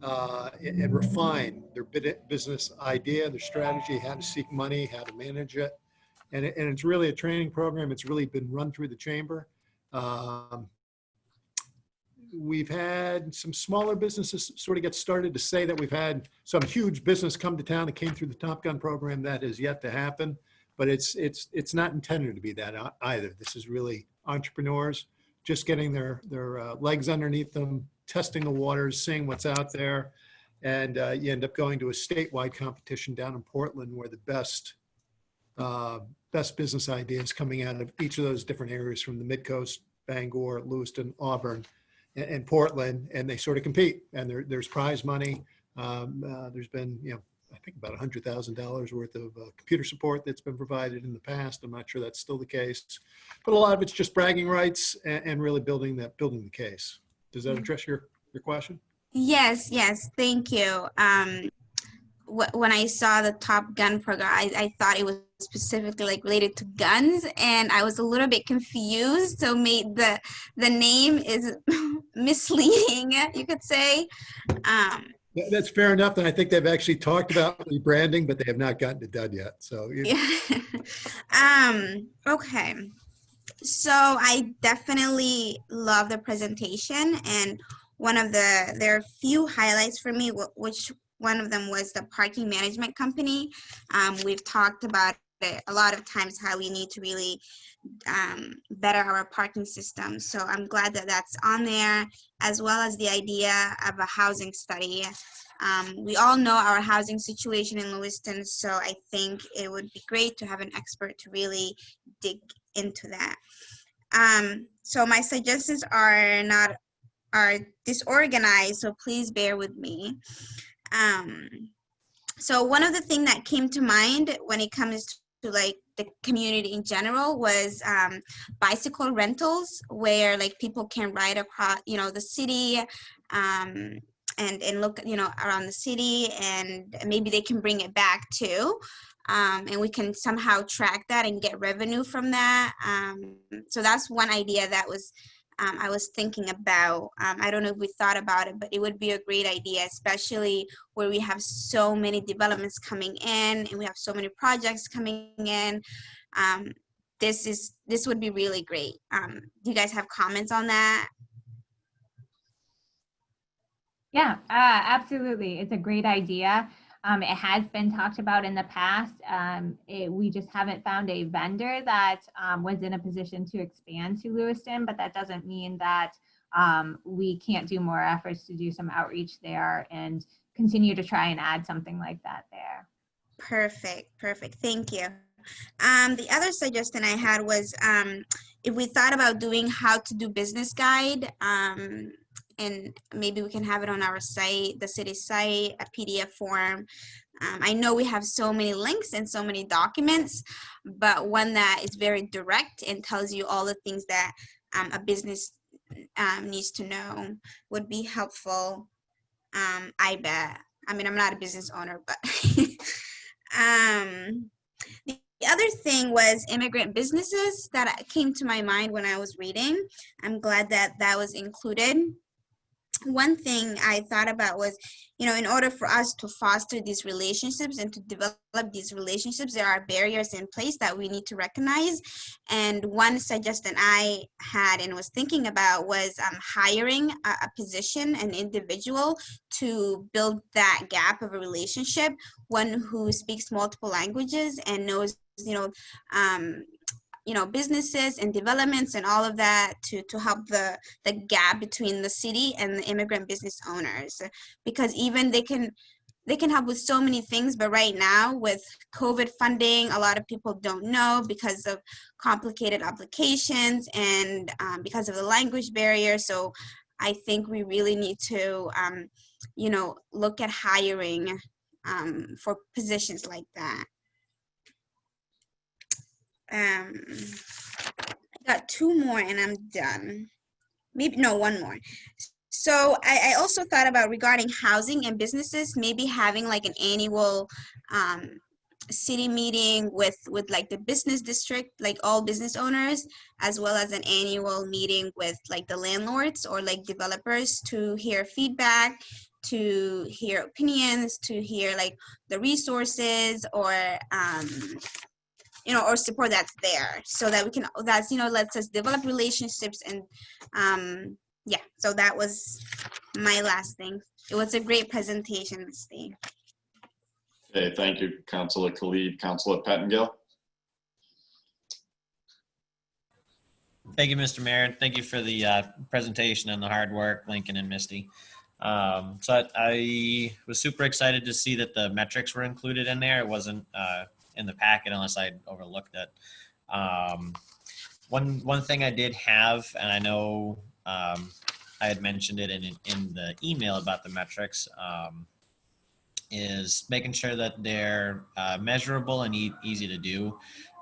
and refine their business idea, their strategy, how to seek money, how to manage it. And it's really a training program. It's really been run through the chamber. We've had some smaller businesses sort of get started to say that we've had some huge business come to town that came through the Top Gun program. That is yet to happen, but it's not intended to be that either. This is really entrepreneurs just getting their legs underneath them, testing the waters, seeing what's out there, and you end up going to a statewide competition down in Portland where the best business ideas coming out of each of those different areas from the mid-coast, Bangor, Lewiston, Auburn, and Portland, and they sort of compete, and there's prize money. There's been, I think about $100,000 worth of computer support that's been provided in the past. I'm not sure that's still the case, but a lot of it's just bragging rights and really building the case. Does that address your question? Yes, thank you. When I saw the Top Gun program, I thought it was specifically related to guns, and I was a little bit confused. So the name is misleading, you could say. That's fair enough. And I think they've actually talked about rebranding, but they have not gotten it done yet. So yeah. Okay. So I definitely love the presentation, and there are a few highlights for me, which one of them was the parking management company. We've talked about it a lot of times, how we need to really better our parking system. So I'm glad that that's on there, as well as the idea of a housing study. We all know our housing situation in Lewiston, so I think it would be great to have an expert to really dig into that. So my suggestions are disorganized, so please bear with me. So one of the things that came to mind when it comes to like the community in general was bicycle rentals, where like people can ride across, the city, and look, around the city, and maybe they can bring it back too. And we can somehow track that and get revenue from that. So that's one idea that was I was thinking about. I don't know if we thought about it, but it would be a great idea, especially where we have so many developments coming in and we have so many projects coming in. This would be really great. Do you guys have comments on that? Yeah, absolutely. It's a great idea. It has been talked about in the past. We just haven't found a vendor that was in a position to expand to Lewiston, but that doesn't mean that we can't do more efforts to do some outreach there and continue to try and add something like that there. Perfect, perfect. Thank you. The other suggestion I had was if we thought about doing how to do business guide, and maybe we can have it on our site, the city site, a PDF form. I know we have so many links and so many documents, but one that is very direct and tells you all the things that a business needs to know would be helpful. I bet. I mean, I'm not a business owner, but the other thing was immigrant businesses that came to my mind when I was reading. I'm glad that that was included. One thing I thought about was, in order for us to foster these relationships and to develop these relationships, there are barriers in place that we need to recognize. And one suggestion I had and was thinking about was hiring a position, an individual to build that gap of a relationship, one who speaks multiple languages and knows, businesses and developments and all of that to help the gap between the city and the immigrant business owners, because even they can help with so many things, but right now with COVID funding, a lot of people don't know because of complicated applications and because of the language barrier. So I think we really need to look at hiring for positions like that. I got two more and I'm done. Maybe, no, one more. So I also thought about regarding housing and businesses, maybe having like an annual city meeting with like the business district, like all business owners, as well as an annual meeting with like the landlords or like developers to hear feedback, to hear opinions, to hear like the resources or or support that's there, so that we can, that's, lets us develop relationships. And yeah, so that was my last thing. It was a great presentation, Misty. Okay, thank you, Councilor Khalid. Councilor Pettengill. Thank you, Mr. Mayor. Thank you for the presentation and the hard work, Lincoln and Misty. So I was super excited to see that the metrics were included in there. It wasn't in the packet unless I overlooked it. One thing I did have, and I know I had mentioned it in the email about the metrics, is making sure that they're measurable and easy to do.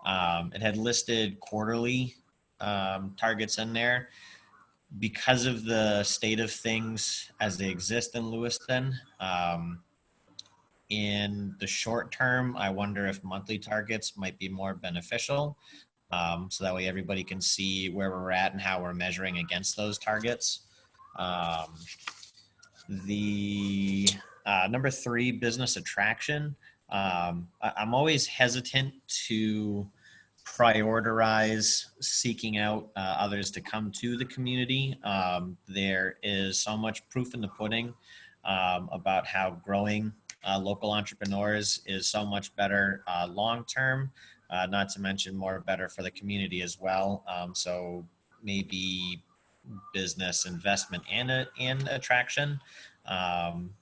It had listed quarterly targets in there. Because of the state of things as they exist in Lewiston, in the short term, I wonder if monthly targets might be more beneficial. So that way everybody can see where we're at and how we're measuring against those targets. The number 3, business attraction. I'm always hesitant to prioritize seeking out others to come to the community. There is so much proof in the pudding about how growing local entrepreneurs is so much better long-term, not to mention more better for the community as well. So maybe business investment and attraction.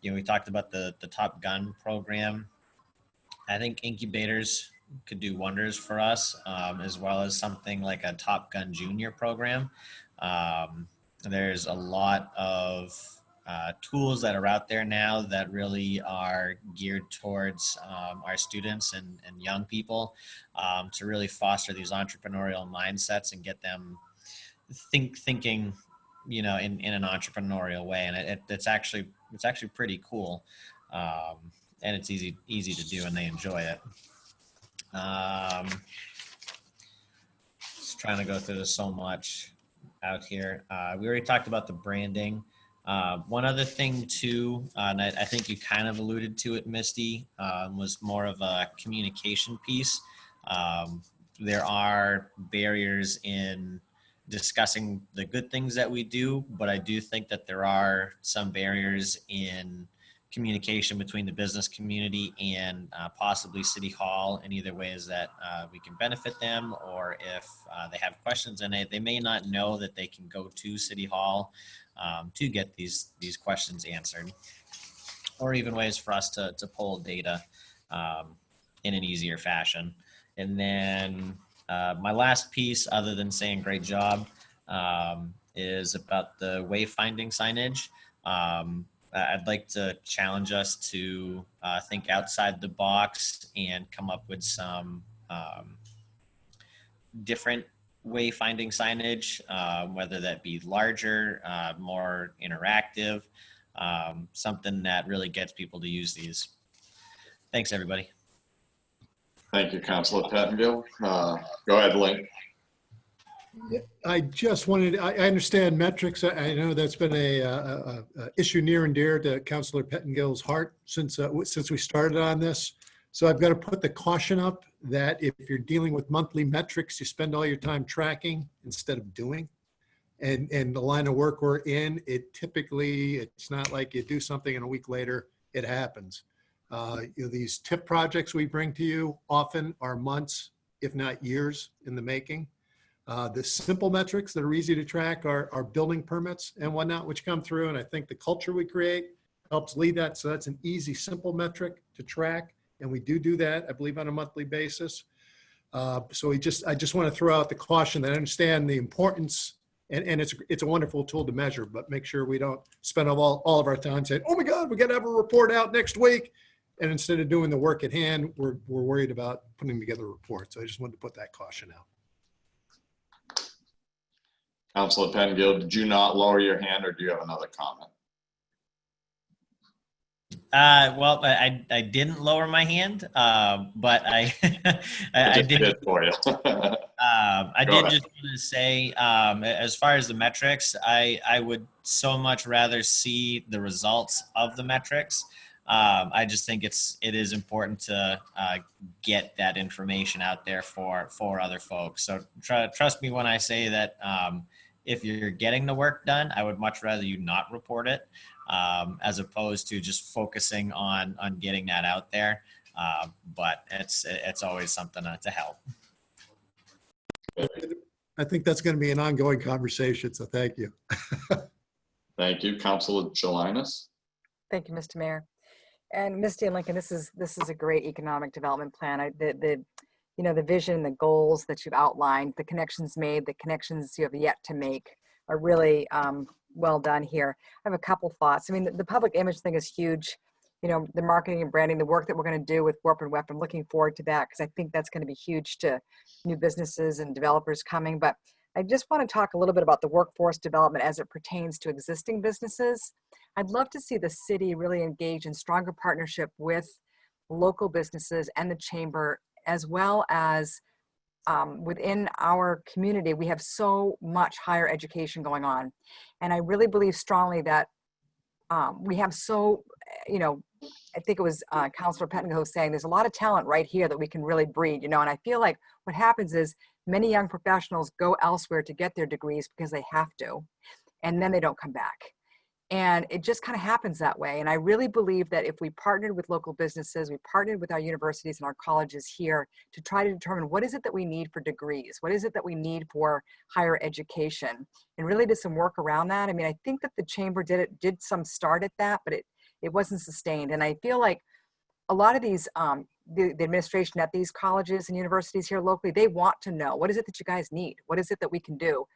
We talked about the Top Gun program. I think incubators could do wonders for us, as well as something like a Top Gun Junior program. There's a lot of tools that are out there now that really are geared towards our students and young people to really foster these entrepreneurial mindsets and get them thinking, in an entrepreneurial way. And it's actually pretty cool, and it's easy to do, and they enjoy it. Just trying to go through this so much out here. We already talked about the branding. One other thing too, and I think you kind of alluded to it, Misty, was more of a communication piece. There are barriers in discussing the good things that we do, but I do think that there are some barriers in communication between the business community and possibly City Hall in either ways that we can benefit them, or if they have questions in it, they may not know that they can go to City Hall to get these questions answered, or even ways for us to pull data in an easier fashion. And then my last piece, other than saying great job, is about the wayfinding signage. I'd like to challenge us to think outside the box and come up with some different wayfinding signage, whether that be larger, more interactive, something that really gets people to use these. Thanks, everybody. Thank you, Councilor Pettingill. Go ahead, Link. I just wanted, I understand metrics. I know that's been a issue near and dear to Councilor Pettingill's heart since we started on this. So I've got to put the caution up that if you're dealing with monthly metrics, you spend all your time tracking instead of doing. And the line of work we're in, it's not like you do something and a week later it happens. These TIP projects we bring to you often are months, if not years in the making. The simple metrics that are easy to track are building permits and whatnot, which come through. And I think the culture we create helps lead that. So that's an easy, simple metric to track. And we do that, I believe, on a monthly basis. So I just want to throw out the caution that I understand the importance, and it's a wonderful tool to measure, but make sure we don't spend all of our time saying, oh my God, we got to have a report out next week. And instead of doing the work at hand, we're worried about putting together a report. So I just wanted to put that caution out. Councilor Pettingill, did you not lower your hand, or do you have another comment? Well, I didn't lower my hand, but I did for you. I did just want to say, as far as the metrics, I would so much rather see the results of the metrics. I just think it is important to get that information out there for other folks. So trust me when I say that if you're getting the work done, I would much rather you not report it, as opposed to just focusing on getting that out there. But it's always something to help. I think that's going to be an ongoing conversation. So thank you. Thank you, Councilor Jelinas. Thank you, Mr. Mayor. And Misty and Lincoln, this is a great economic development plan. The vision, the goals that you've outlined, the connections made, the connections you have yet to make are really well done here. I have a couple thoughts. I mean, the public image thing is huge. The marketing and branding, the work that we're going to do with Warp and Weft, I'm looking forward to that because I think that's going to be huge to new businesses and developers coming. But I just want to talk a little bit about the workforce development as it pertains to existing businesses. I'd love to see the city really engage in stronger partnership with local businesses and the chamber, as well as within our community. We have so much higher education going on. And I really believe strongly that we have I think it was Councilor Pettingill saying there's a lot of talent right here that we can really breed, and I feel like what happens is many young professionals go elsewhere to get their degrees because they have to, and then they don't come back. And it just kind of happens that way. And I really believe that if we partnered with local businesses, we partnered with our universities and our colleges here to try to determine what is it that we need for degrees, what is it that we need for higher education, and really did some work around that. I mean, I think that the chamber did some start at that, but it wasn't sustained. And I feel like a lot of these, the administration at these colleges and universities here locally, they want to know, what is it that you guys need? What is it that we can do?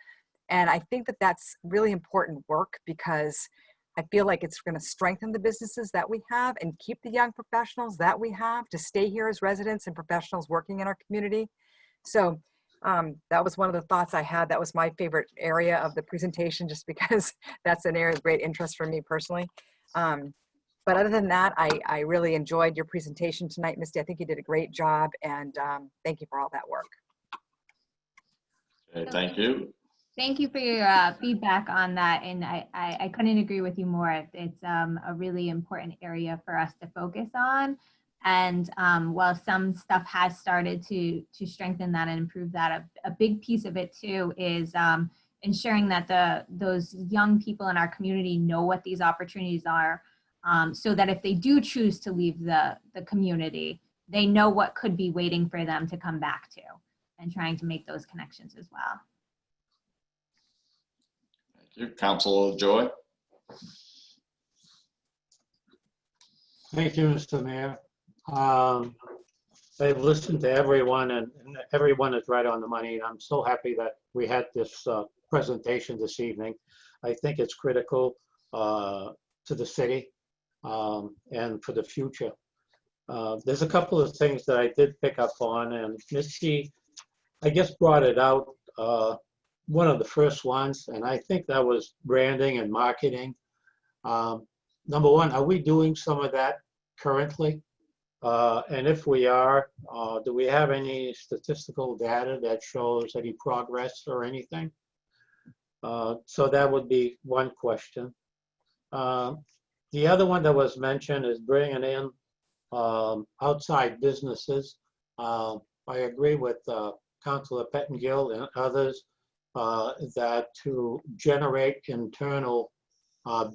And I think that that's really important work because I feel like it's going to strengthen the businesses that we have and keep the young professionals that we have to stay here as residents and professionals working in our community. So that was one of the thoughts I had. That was my favorite area of the presentation, just because that's an area of great interest for me personally. But other than that, I really enjoyed your presentation tonight, Misty. I think you did a great job, and thank you for all that work. Okay, thank you. Thank you for your feedback on that, and I couldn't agree with you more. It's a really important area for us to focus on, and while some stuff has started to strengthen that and improve that, a big piece of it too is ensuring that those young people in our community know what these opportunities are, so that if they do choose to leave the community, they know what could be waiting for them to come back to, and trying to make those connections as well. Thank you. Councilor Joy? Thank you, Mr. Mayor. I've listened to everyone, and everyone is right on the money. I'm so happy that we had this presentation this evening. I think it's critical to the city and for the future. There's a couple of things that I did pick up on, and Misty, I guess, brought it out, one of the first ones, and I think that was branding and marketing. Number one, are we doing some of that currently? And if we are, do we have any statistical data that shows any progress or anything? So that would be one question. The other one that was mentioned is bringing in outside businesses. I agree with Councilor Pettengill and others that to generate internal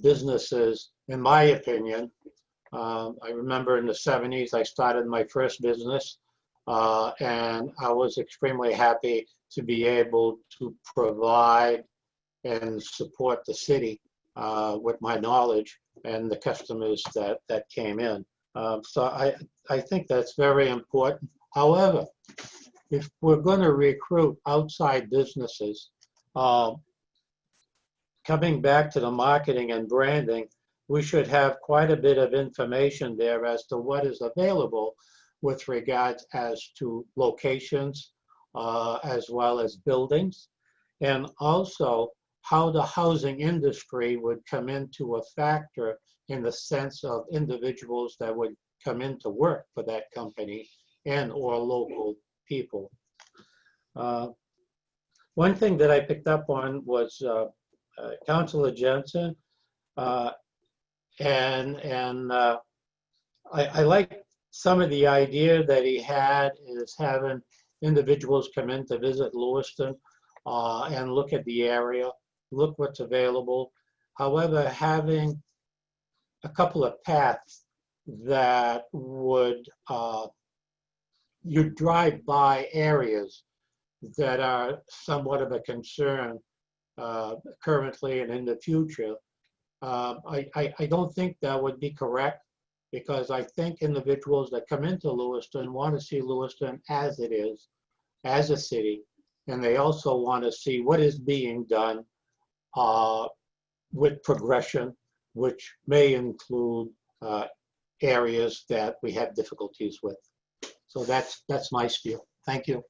businesses, in my opinion, I remember in the 70s, I started my first business, and I was extremely happy to be able to provide and support the city with my knowledge and the customers that came in. So I think that's very important. However, if we're going to recruit outside businesses, coming back to the marketing and branding, we should have quite a bit of information there as to what is available with regards as to locations, as well as buildings, and also how the housing industry would come into a factor in the sense of individuals that would come in to work for that company and or local people. One thing that I picked up on was Councilor Jensen, and I like some of the idea that he had is having individuals come in to visit Lewiston and look at the area, look what's available. However, having a couple of paths that would, you drive by areas that are somewhat of a concern currently and in the future. I don't think that would be correct, because I think individuals that come into Lewiston want to see Lewiston as it is, as a city, and they also want to see what is being done with progression, which may include areas that we have difficulties with. So that's my spiel. Thank you.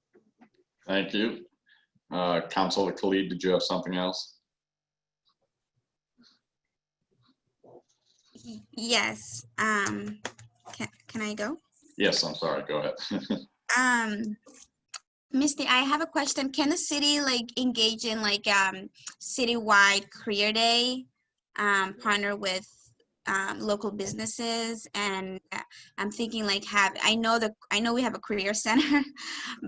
Thank you. Councilor Khalid, did you have something else? Yes. Can I go? Yes, I'm sorry. Go ahead. Misty, I have a question. Can the city engage in citywide career day, partner with local businesses? And I'm thinking I know we have a career center,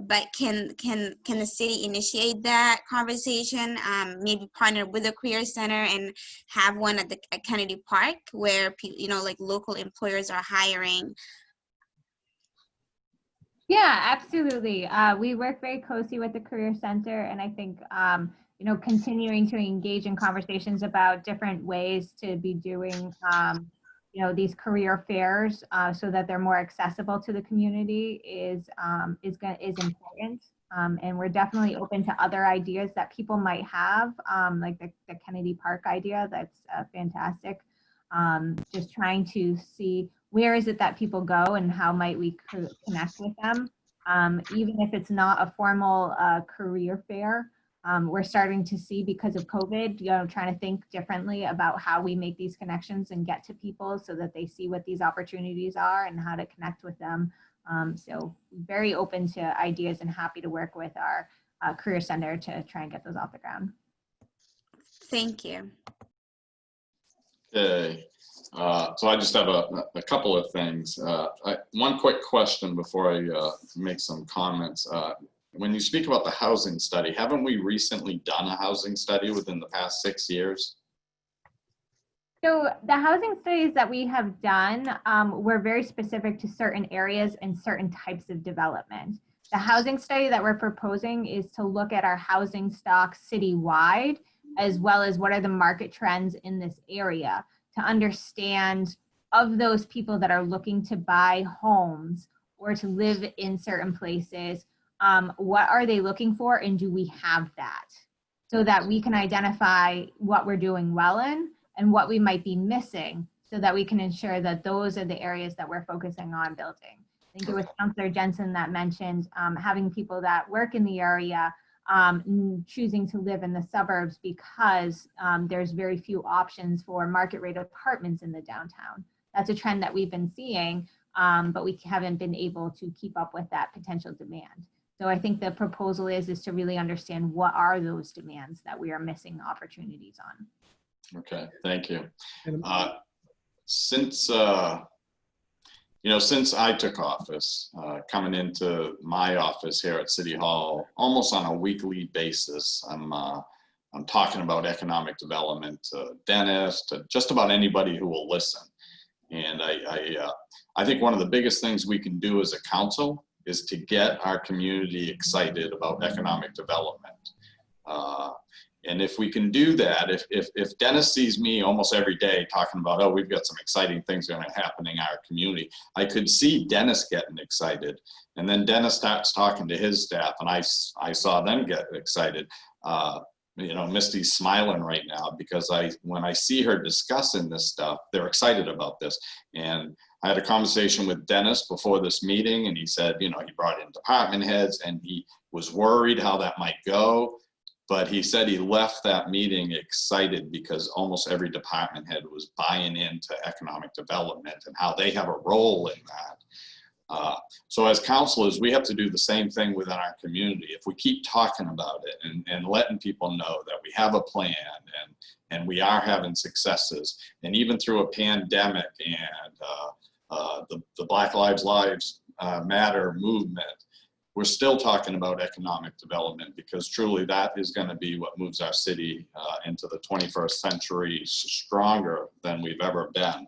but can the city initiate that conversation? Maybe partner with a career center and have one at Kennedy Park where local employers are hiring. Yeah, absolutely. We work very closely with the Career Center, and I think continuing to engage in conversations about different ways to be doing these career fairs so that they're more accessible to the community is important. And we're definitely open to other ideas that people might have, like the Kennedy Park idea. That's fantastic. Just trying to see where is it that people go and how might we connect with them. Even if it's not a formal career fair, we're starting to see, because of COVID, trying to think differently about how we make these connections and get to people so that they see what these opportunities are and how to connect with them. So very open to ideas and happy to work with our Career Center to try and get those off the ground. Thank you. Okay. So I just have a couple of things. One quick question before I make some comments. When you speak about the housing study, haven't we recently done a housing study within the past 6 years? So the housing studies that we have done were very specific to certain areas and certain types of development. The housing study that we're proposing is to look at our housing stock citywide, as well as what are the market trends in this area to understand of those people that are looking to buy homes or to live in certain places, what are they looking for and do we have that? So that we can identify what we're doing well in and what we might be missing so that we can ensure that those are the areas that we're focusing on building. I think it was Councilor Jensen that mentioned having people that work in the area choosing to live in the suburbs because there's very few options for market rate apartments in the downtown. That's a trend that we've been seeing, but we haven't been able to keep up with that potential demand. So I think the proposal is to really understand what are those demands that we are missing opportunities on. Okay, thank you. And- Since since I took office, coming into my office here at City Hall, almost on a weekly basis, I'm talking about economic development to Dennis, to just about anybody who will listen. And I think one of the biggest things we can do as a council is to get our community excited about economic development. And if we can do that, if Dennis sees me almost every day talking about, oh, we've got some exciting things going to happen in our community, I could see Dennis getting excited. And then Dennis starts talking to his staff and I saw them get excited. Misty's smiling right now because when I see her discussing this stuff, they're excited about this. And I had a conversation with Dennis before this meeting and he said, he brought in department heads and he was worried how that might go. But he said he left that meeting excited because almost every department head was buying into economic development and how they have a role in that. So as councilors, we have to do the same thing within our community. If we keep talking about it and letting people know that we have a plan and we are having successes, and even through a pandemic and the Black Lives Matter movement, we're still talking about economic development because truly that is going to be what moves our city into the 21st century stronger than we've ever been.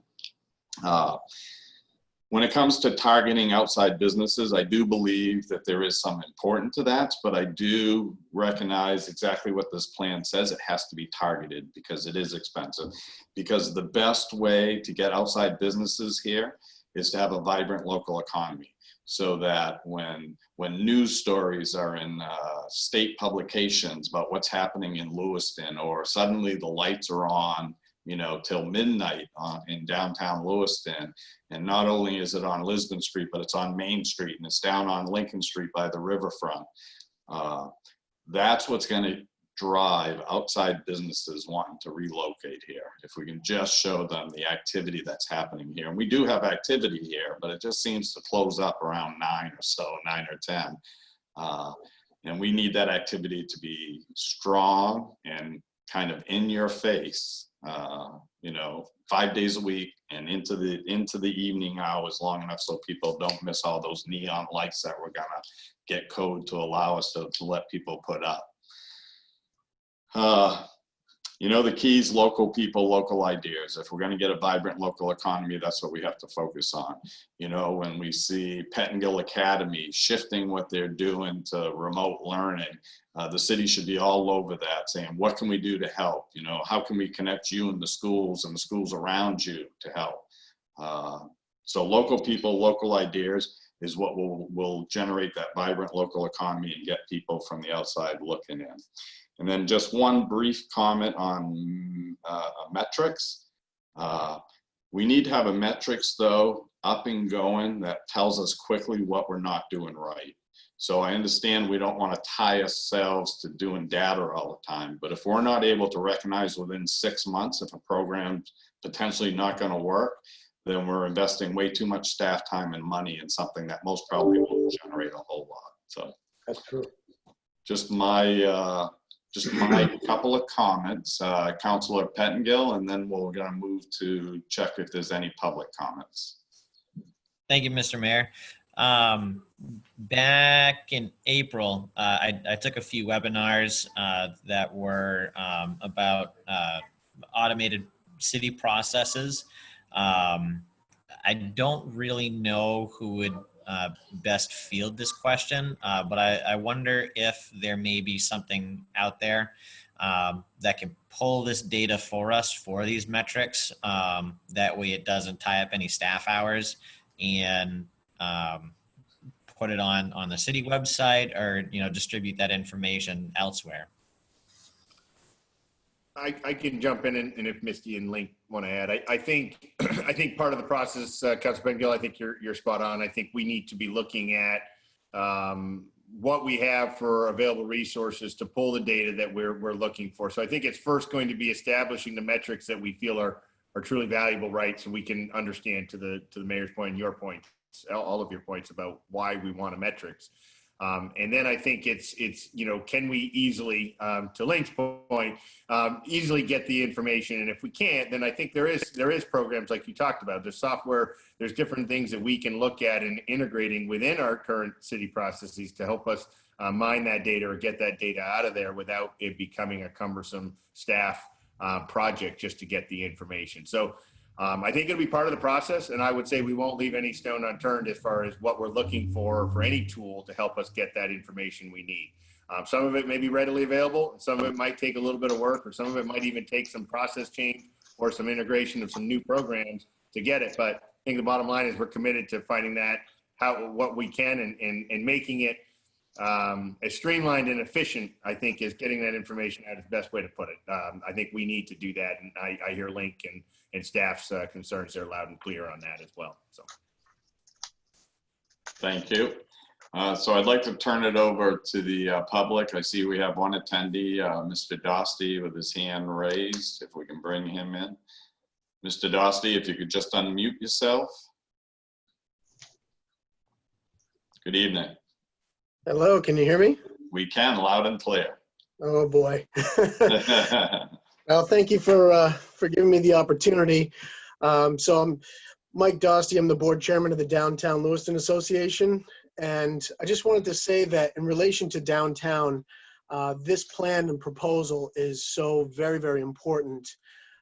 When it comes to targeting outside businesses, I do believe that there is some importance to that, but I do recognize exactly what this plan says. It has to be targeted because it is expensive. Because the best way to get outside businesses here is to have a vibrant local economy. So that when news stories are in state publications about what's happening in Lewiston, or suddenly the lights are on, till midnight in downtown Lewiston, and not only is it on Lisbon Street, but it's on Main Street and it's down on Lincoln Street by the riverfront. That's what's going to drive outside businesses wanting to relocate here. If we can just show them the activity that's happening here. And we do have activity here, but it just seems to close up around 9 or 10. And we need that activity to be strong and kind of in your face, 5 days a week and into the evening hours long enough so people don't miss all those neon lights that we're gonna get code to allow us to let people put up. The key is local people, local ideas. If we're going to get a vibrant local economy, that's what we have to focus on. When we see Pettingill Academy shifting what they're doing to remote learning, the city should be all over that, saying, what can we do to help? How can we connect you and the schools around you to help? So local people, local ideas is what will generate that vibrant local economy and get people from the outside looking in. And then just one brief comment on metrics. We need to have a metrics, though, up and going that tells us quickly what we're not doing right. So I understand we don't want to tie ourselves to doing data all the time, but if we're not able to recognize within 6 months if a program's potentially not going to work, then we're investing way too much staff time and money in something that most probably won't generate a whole lot. So That's true. just my couple of comments, Councilor Pettingill, and then we're going to move to check if there's any public comments. Thank you, Mr. Mayor. Back in April, I took a few webinars that were about automated city processes. I don't really know who would best field this question, but I wonder if there may be something out there that can pull this data for us for these metrics. That way it doesn't tie up any staff hours, and put it on the city website, or distribute that information elsewhere. I can jump in, and if Misty and Link want to add, I think I think part of the process, Councilor Bengill, I think you're spot on. I think we need to be looking at what we have for available resources to pull the data that we're looking for. So I think it's first going to be establishing the metrics that we feel are truly valuable, right? So we can understand, to the mayor's point and your point, all of your points about why we want metrics. And then I think it's can we easily, to Link's point, easily get the information? And if we can't, then I think there is programs like you talked about. There's software, there's different things that we can look at and integrating within our current city processes to help us mine that data or get that data out of there without it becoming a cumbersome staff project just to get the information. So I think it'll be part of the process, and I would say we won't leave any stone unturned as far as what we're looking for any tool to help us get that information we need. Some of it may be readily available, and some of it might take a little bit of work, or some of it might even take some process change or some integration of some new programs to get it. But I think the bottom line is we're committed to finding that what we can and making it as streamlined and efficient, I think, is getting that information out is the best way to put it. I think we need to do that, and I hear Link and staff's concerns are loud and clear on that as well. So, thank you. So I'd like to turn it over to the public. I see we have one attendee, Mr. Dosty, with his hand raised. If we can bring him in. Mr. Dosty, if you could just unmute yourself. Good evening. Hello, can you hear me? We can, loud and clear. Oh boy. Well, thank you for giving me the opportunity. So I'm Mike Dosty. I'm the board chairman of the Downtown Lewiston Association. And I just wanted to say that in relation to downtown, this plan and proposal is so very, very important.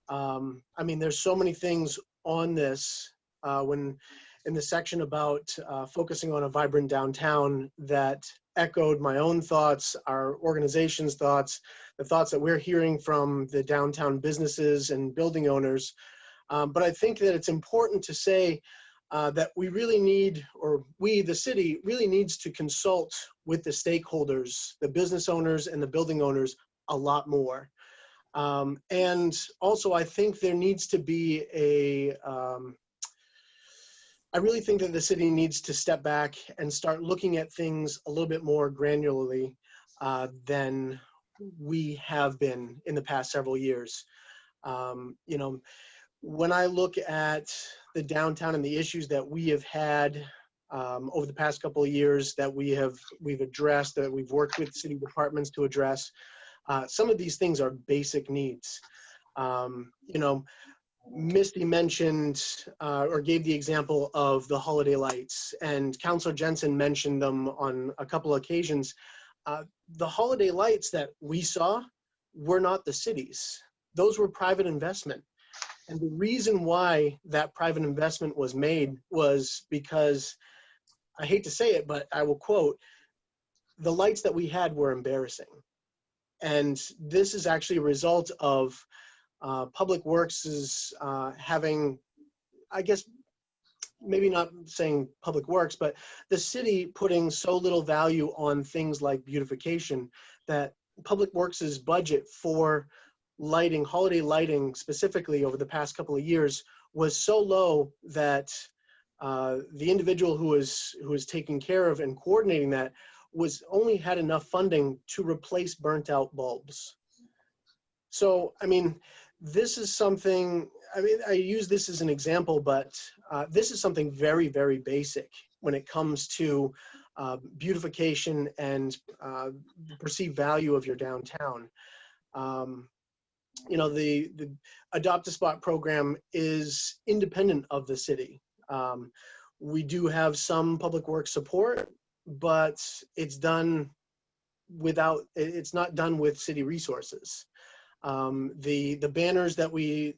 I mean, there's so many things on this when in the section about focusing on a vibrant downtown that echoed my own thoughts, our organization's thoughts, the thoughts that we're hearing from the downtown businesses and building owners. But I think that it's important to say that we really need, or we, the city, really needs to consult with the stakeholders, the business owners and the building owners a lot more. And also I think there needs to be I really think that the city needs to step back and start looking at things a little bit more granularly than we have been in the past several years. You know, when I look at the downtown and the issues that we have had over the past couple of years that we've addressed, that we've worked with city departments to address, some of these things are basic needs. You know, Misty mentioned or gave the example of the holiday lights, and Councilor Jensen mentioned them on a couple of occasions. The holiday lights that we saw were not the city's. Those were private investment. And the reason why that private investment was made was because, I hate to say it, but I will quote, the lights that we had were embarrassing. And this is actually a result of Public Works is having, I guess, maybe not saying Public Works, but the city putting so little value on things like beautification that Public Works's budget for lighting, holiday lighting specifically over the past couple of years was so low that the individual who was taking care of and coordinating that only had enough funding to replace burnt out bulbs. So, I mean, this is something, I mean, I use this as an example, but this is something very, very basic when it comes to beautification and the perceived value of your downtown. You know, the Adopt a Spot program is independent of the city. We do have some public works support, but it's not done with city resources. The banners that we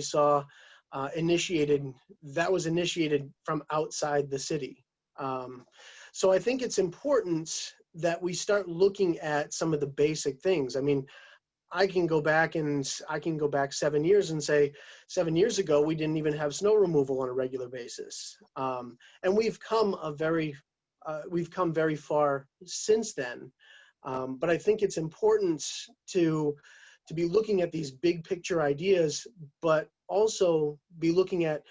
saw that was initiated from outside the city. So I think it's important that we start looking at some of the basic things. I mean, I can go back 7 years and say 7 years ago we didn't even have snow removal on a regular basis, and we've come very far since then. But I think it's important to be looking at these big picture ideas, but also be looking at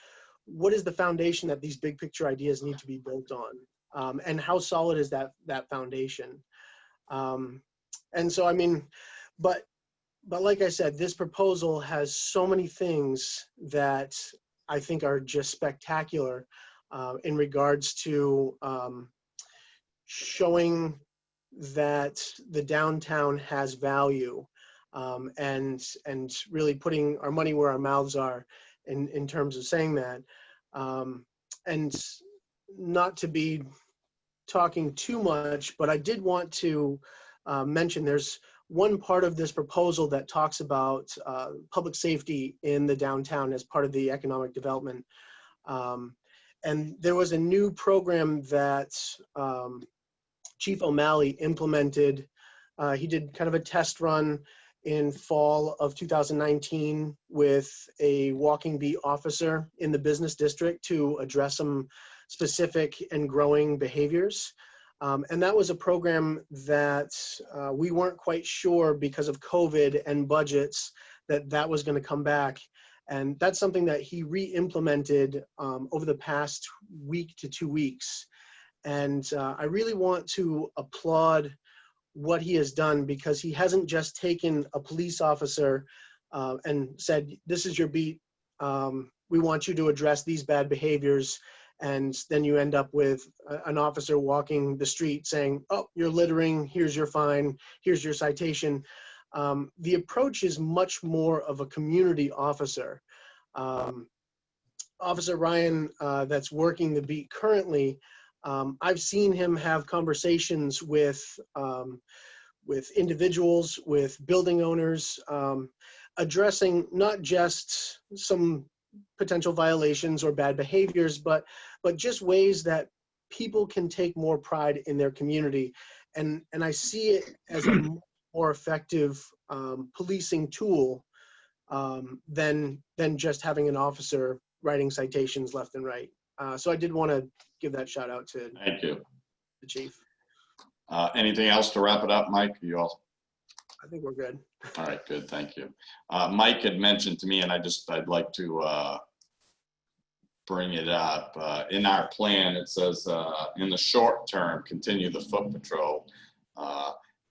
what is the foundation that these big picture ideas need to be built on, and how solid is that foundation. And so, I mean, but like I said, this proposal has so many things that I think are just spectacular in regards to showing that the downtown has value, and really putting our money where our mouths are in terms of saying that. And not to be talking too much, but I did want to mention there's one part of this proposal that talks about public safety in the downtown as part of the economic development. And there was a new program that Chief O'Malley implemented. He did kind of a test run in fall of 2019 with a walking beat officer in the business district to address some specific and growing behaviors. And that was a program that we weren't quite sure because of COVID and budgets that was going to come back. And that's something that he re-implemented over the past week to 2 weeks. And I really want to applaud what he has done, because he hasn't just taken a police officer and said, this is your beat, we want you to address these bad behaviors. And then you end up with an officer walking the street saying, oh, you're littering, here's your fine, here's your citation. The approach is much more of a community officer. Officer Ryan, that's working the beat currently, I've seen him have conversations with individuals, with building owners, addressing not just some potential violations or bad behaviors, but just ways that people can take more pride in their community. And I see it as a more effective policing tool than just having an officer writing citations left and right. So I did want to give that shout out to Thank you. the chief. Anything else to wrap it up, Mike? You all? I think we're good. All right, good, thank you. Mike had mentioned to me, and I'd like to bring it up. In our plan, it says in the short term, continue the foot patrol.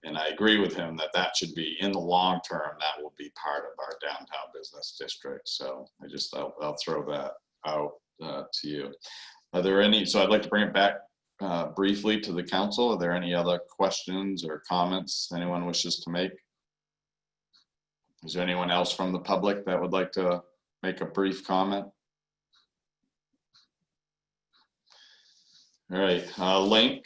And I agree with him that should be in the long term, that will be part of our downtown business district. So I'll throw that out to you. Are there any, so I'd like to bring it back briefly to the council. Are there any other questions or comments anyone wishes to make? Is there anyone else from the public that would like to make a brief comment? All right, Link,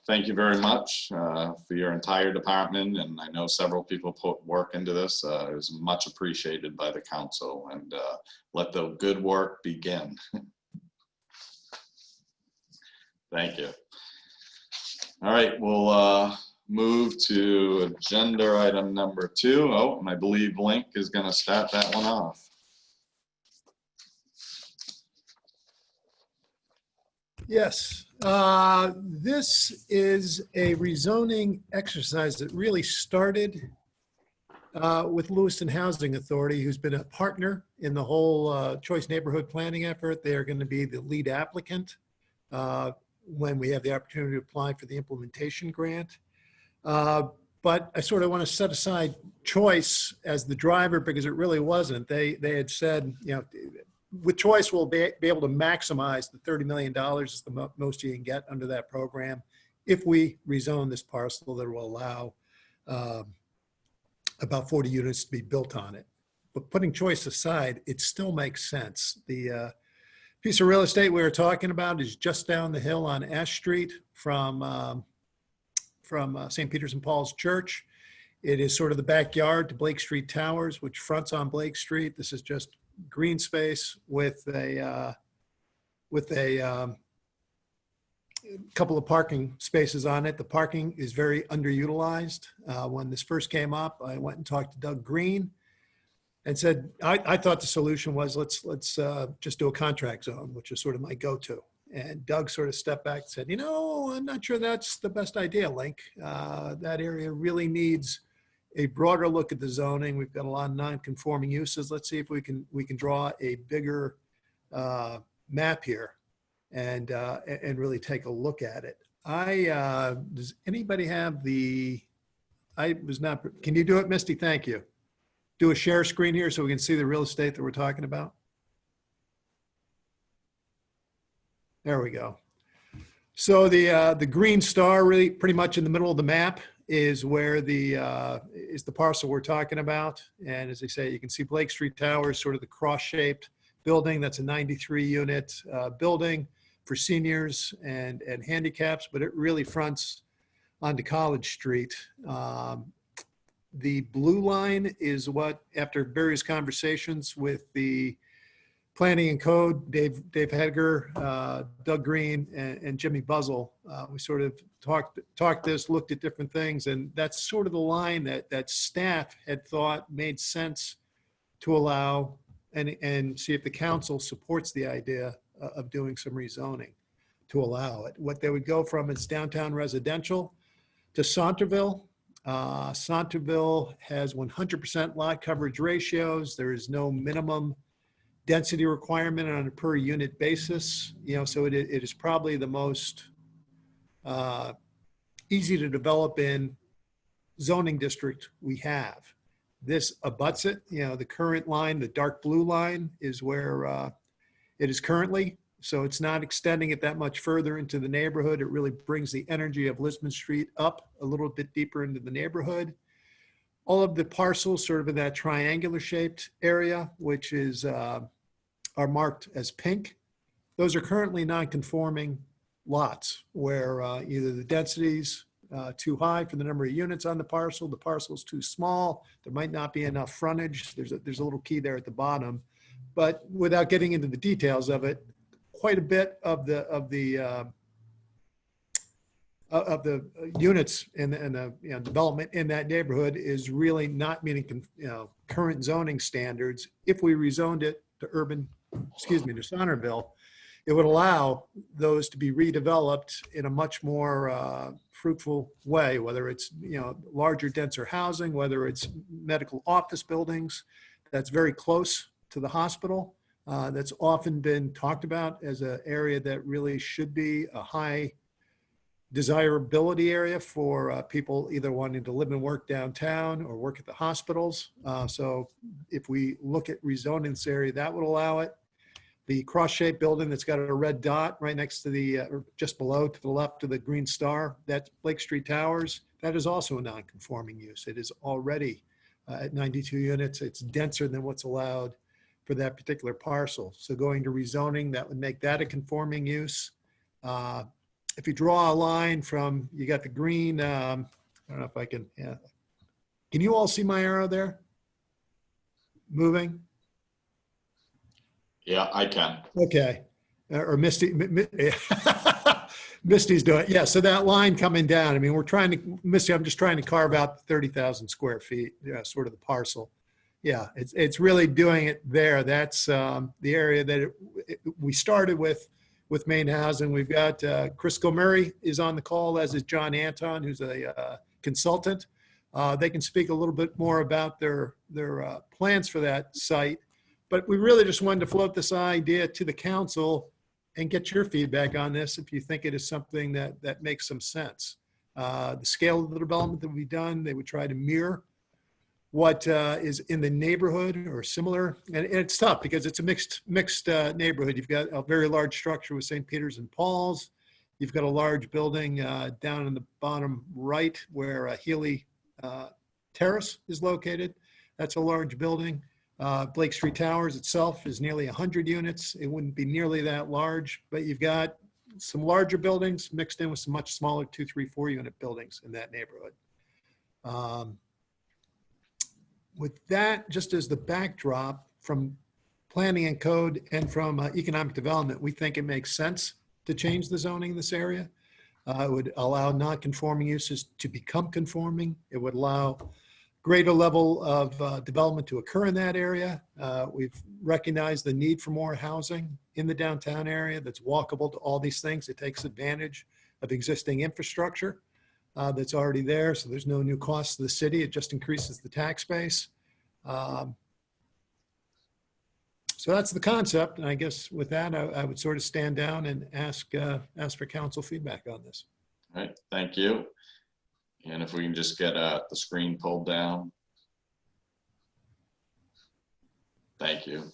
thank you very much for your entire department, and I know several people put work into this. It was much appreciated by the council, and let the good work begin. Thank you. All right, we'll move to agenda item number 2. Oh, and I believe Link is going to start that one off. Yes, this is a rezoning exercise that really started with Lewiston Housing Authority, who's been a partner in the whole choice neighborhood planning effort. They are going to be the lead applicant when we have the opportunity to apply for the implementation grant. But I sort of want to set aside choice as the driver, because it really wasn't. They had said, you know, with choice, we'll be able to maximize the $30 million is the most you can get under that program if we rezone this parcel that will allow about 40 units to be built on it. But putting choice aside, it still makes sense. The piece of real estate we were talking about is just down the hill on Ash Street from St. Peter's and Paul's Church. It is sort of the backyard to Blake Street Towers, which fronts on Blake Street. This is just green space with a couple of parking spaces on it. The parking is very underutilized. When this first came up, I went and talked to Doug Green and said, I thought the solution was let's just do a contract zone, which is sort of my go-to. And Doug sort of stepped back and said, I'm not sure that's the best idea, Link. That area really needs a broader look at the zoning. We've got a lot of non-conforming uses. Let's see if we can draw a bigger map here and really take a look at it. Does anybody have can you do it, Misty? Thank you. Do a share screen here so we can see the real estate that we're talking about. There we go. So the green star really pretty much in the middle of the map is where is the parcel we're talking about. And as I say, you can see Blake Street Towers, sort of the cross-shaped building. That's a 93 unit building for seniors and handicaps, but it really fronts onto College Street. The blue line is what, after various conversations with the Planning and Code, Dave Hedger, Doug Green, and Jimmy Buzzell, we sort of talked this, looked at different things, and that's sort of the line that staff had thought made sense to allow and see if the council supports the idea of doing some rezoning to allow it. What they would go from is downtown residential to Centerville. Centerville has 100% lot coverage ratios. There is no minimum density requirement on a per unit basis. So it is probably the most easy to develop in zoning district we have. This abuts it. The current line, the dark blue line, is where it is currently. So it's not extending it that much further into the neighborhood. It really brings the energy of Lisbon Street up a little bit deeper into the neighborhood. All of the parcels sort of in that triangular shaped area, which is are marked as pink. Those are currently non-conforming lots where either the density's too high for the number of units on the parcel's too small, there might not be enough frontage. There's a little key there at the bottom, but without getting into the details of it, quite a bit of the units and the development in that neighborhood is really not meeting current zoning standards. If we rezoned it to Centerville, it would allow those to be redeveloped in a much more fruitful way, whether it's larger, denser housing, whether it's medical office buildings that's very close to the hospital. That's often been talked about as an area that really should be a high desirability area for people either wanting to live and work downtown or work at the hospitals. So if we look at rezoning this area, that would allow it. The cross-shaped building that's got a red dot right next to or just below to the left of the green star, that's Blake Street Towers. That is also a non-conforming use. It is already at 92 units. It's denser than what's allowed for that particular parcel. So going to rezoning, that would make that a conforming use. If you draw a line from, you got the green, I don't know if I can, yeah. Can you all see my arrow there? Moving? Yeah, I can. Okay. Or Misty, Misty's doing it. Yeah, so that line coming down, I mean, Misty, I'm just trying to carve out 30,000 square feet, sort of the parcel. Yeah, it's really doing it there. That's the area that we started with main housing. We've got Chris Murray is on the call, as is John Anton, who's a consultant. They can speak a little bit more about their plans for that site. But we really just wanted to float this idea to the council and get your feedback on this if you think it is something that makes some sense. The scale of the development that we've done, they would try to mirror what is in the neighborhood or similar. And it's tough because it's a mixed neighborhood. You've got a very large structure with St. Peter's and Paul's. You've got a large building down in the bottom right where Healy Terrace is located. That's a large building. Blake Street Towers itself is nearly 100 units. It wouldn't be nearly that large, but you've got some larger buildings mixed in with some much smaller 2, 3, 4 unit buildings in that neighborhood. with that, just as the backdrop from planning and code and from economic development, we think it makes sense to change the zoning in this area. It would allow non-conforming uses to become conforming. It would allow greater level of development to occur in that area. We've recognized the need for more housing in the downtown area that's walkable to all these things. It takes advantage of existing infrastructure that's already there. So there's no new cost to the city. It just increases the tax base. So that's the concept. And I guess with that, I would sort of stand down and ask for council feedback on this. All right, thank you. And if we can just get the screen pulled down. Thank you,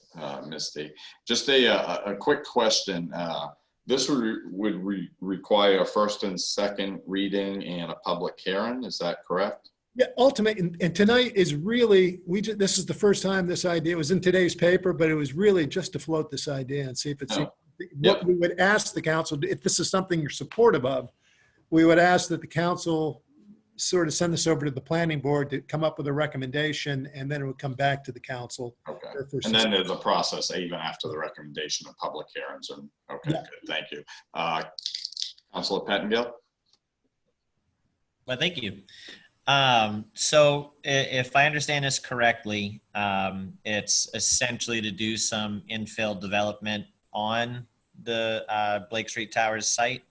Misty. Just a quick question. This would require a first and second reading and a public hearing. Is that correct? Yeah, ultimately, and tonight is really, this is the first time this idea was in today's paper, but it was really just to float this idea and see if it's what we would ask the council, if this is something you're supportive of, we would ask that the council sort of send this over to the planning board to come up with a recommendation, and then it would come back to the council. Okay. And then there's a process even after the recommendation of public hearings. And okay, yeah. Good. Thank you. Councilor Pettengill. Well, thank you. So if I understand this correctly, it's essentially to do some infill development on the Blake Street Towers site.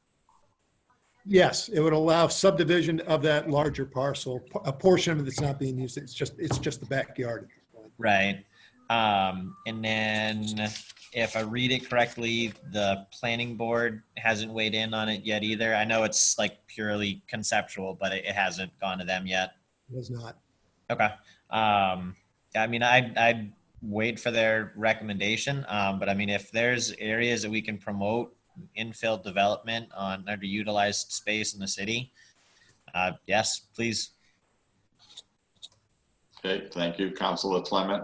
Yes, it would allow subdivision of that larger parcel, a portion of it that's not being used. It's just the backyard. Right. And then if I read it correctly, the planning board hasn't weighed in on it yet either. I know it's like purely conceptual, but it hasn't gone to them yet. It has not. Okay. I mean, I'd wait for their recommendation. But I mean, if there's areas that we can promote infill development on underutilized space in the city, yes, please. Okay, thank you. Councilor Clement.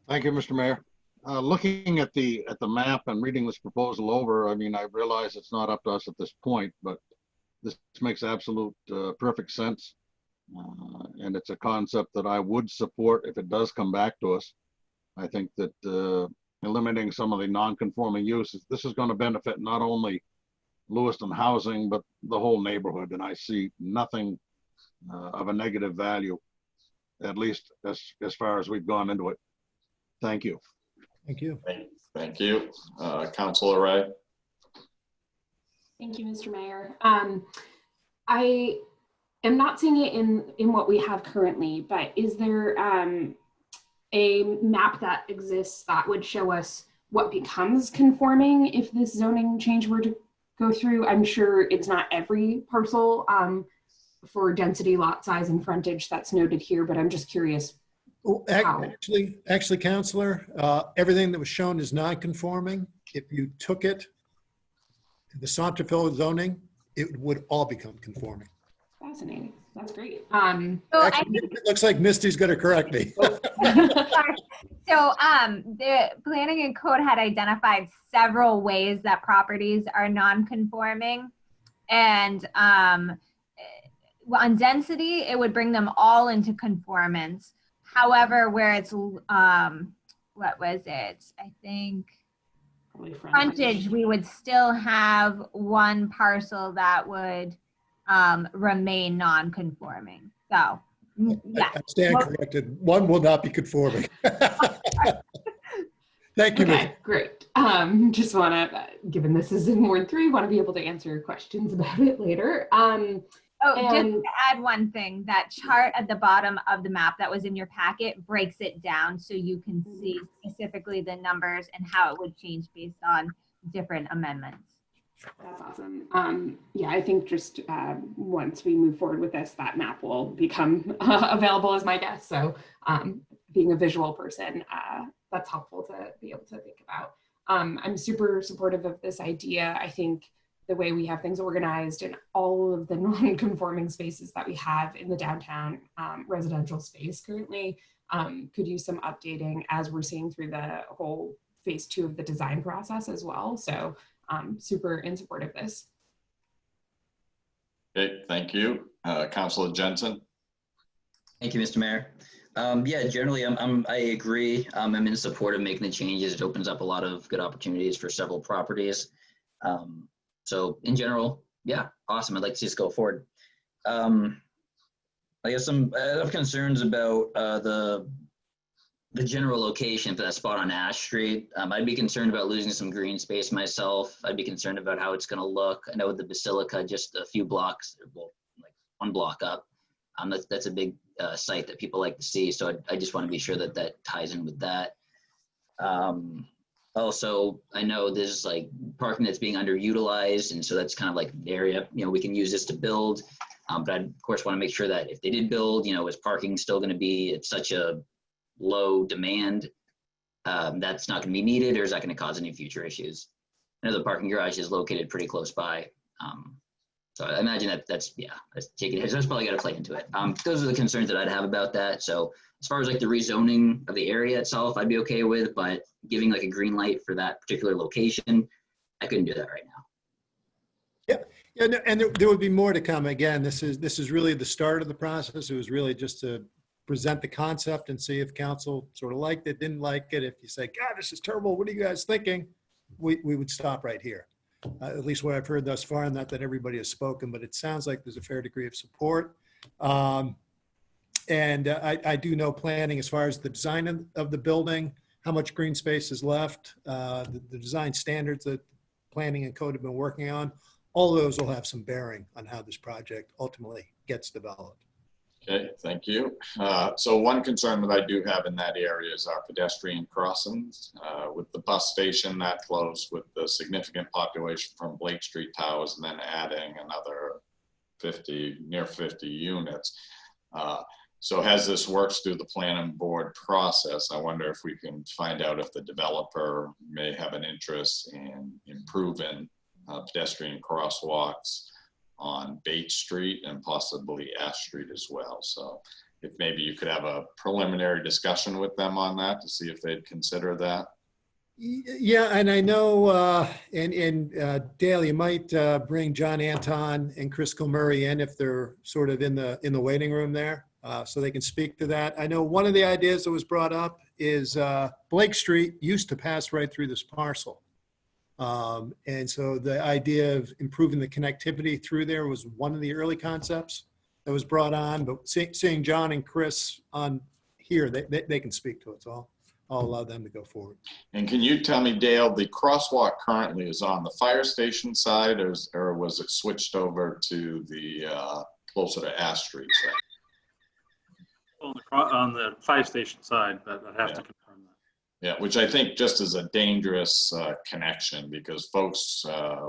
Thank you, Mr. Mayor. Looking at the map and reading this proposal over, I mean, I realize it's not up to us at this point, but this makes absolute perfect sense. And it's a concept that I would support if it does come back to us. I think that eliminating some of the non-conforming uses, this is going to benefit not only Lewiston housing, but the whole neighborhood. And I see nothing of a negative value, at least as far as we've gone into it. Thank you. Thank you. Thank you. Councilor Ray. Thank you, Mr. Mayor. I am not seeing it in what we have currently, but is there a map that exists that would show us what becomes conforming if this zoning change were to go through? I'm sure it's not every parcel for density, lot size, and frontage that's noted here, but I'm just curious. Well, actually, Councilor, everything that was shown is non-conforming. If you took it to the Centerville zoning, it would all become conforming. Fascinating. That's great. Actually, it looks like Misty's going to correct me. So the planning and code had identified several ways that properties are non-conforming, and on density, it would bring them all into conformance. However, where it's, what was it? I think frontage, we would still have one parcel that would remain non-conforming. So, yeah. I stand corrected. One will not be conforming. Thank you. Okay, great. Just want to, given this is in Ward 3, want to be able to answer questions about it later. Just to add one thing, that chart at the bottom of the map that was in your packet breaks it down so you can see specifically the numbers and how it would change based on different amendments. That's awesome. Yeah, I think just once we move forward with this, that map will become available as my guess. So being a visual person, that's helpful to be able to think about. I'm super supportive of this idea. I think the way we have things organized and all of the non-conforming spaces that we have in the downtown residential space currently could use some updating as we're seeing through the whole phase 2 of the design process as well. So super in support of this. Okay, thank you. Councilor Jensen. Thank you, Mr. Mayor. Yeah, generally, I agree. I'm in support of making the changes. It opens up a lot of good opportunities for several properties. So in general, yeah, awesome. I'd like to see us go forward. I guess I have concerns about the general location for that spot on Ash Street. I'd be concerned about losing some green space myself. I'd be concerned about how it's going to look. I know with the Basilica, just a few blocks, well, like one block up. That's a big site that people like to see. So I just want to be sure that that ties in with that. Also, I know there's like parking that's being underutilized. And so that's kind of like the area, we can use this to build. But I, of course, want to make sure that if they did build, is parking still going to be at such a low demand that's not going to be needed, or is that going to cause any future issues? I know the parking garage is located pretty close by. So I imagine that's probably got to play into it. Those are the concerns that I'd have about that. So as far as like the rezoning of the area itself, I'd be okay with, but giving like a green light for that particular location, I couldn't do that right now. Yeah, no, and there would be more to come. Again, this is really the start of the process. It was really just to present the concept and see if council sort of liked it, didn't like it. If you say, God, this is terrible, what are you guys thinking? We would stop right here. At least what I've heard thus far, not that everybody has spoken, but it sounds like there's a fair degree of support. And I do know planning as far as the design of the building, how much green space is left, the design standards that planning and code have been working on. All those will have some bearing on how this project ultimately gets developed. Okay, thank you. So one concern that I do have in that area is our pedestrian crossings. With the bus station that close, with the significant population from Blake Street Towers, and then adding another near 50 units. So as this works through the planning board process, I wonder if we can find out if the developer may have an interest in improving pedestrian crosswalks on Bates Street and possibly Ash Street as well. So if maybe you could have a preliminary discussion with them on that to see if they'd consider that. Yeah, and I know, Dale, you might bring John Anton and Chris Kilmurray in if they're sort of in the waiting room there, so they can speak to that. I know one of the ideas that was brought up is Blake Street used to pass right through this parcel. And so the idea of improving the connectivity through there was one of the early concepts that was brought on, but seeing John and Chris on here, they can speak to it. So I'll allow them to go forward. And can you tell me, Dale, the crosswalk currently is on the fire station side, or was it switched over to the closer to Ash Street side? On the fire station side, but I'd have to confirm that. Yeah, which I think just is a dangerous connection, because folks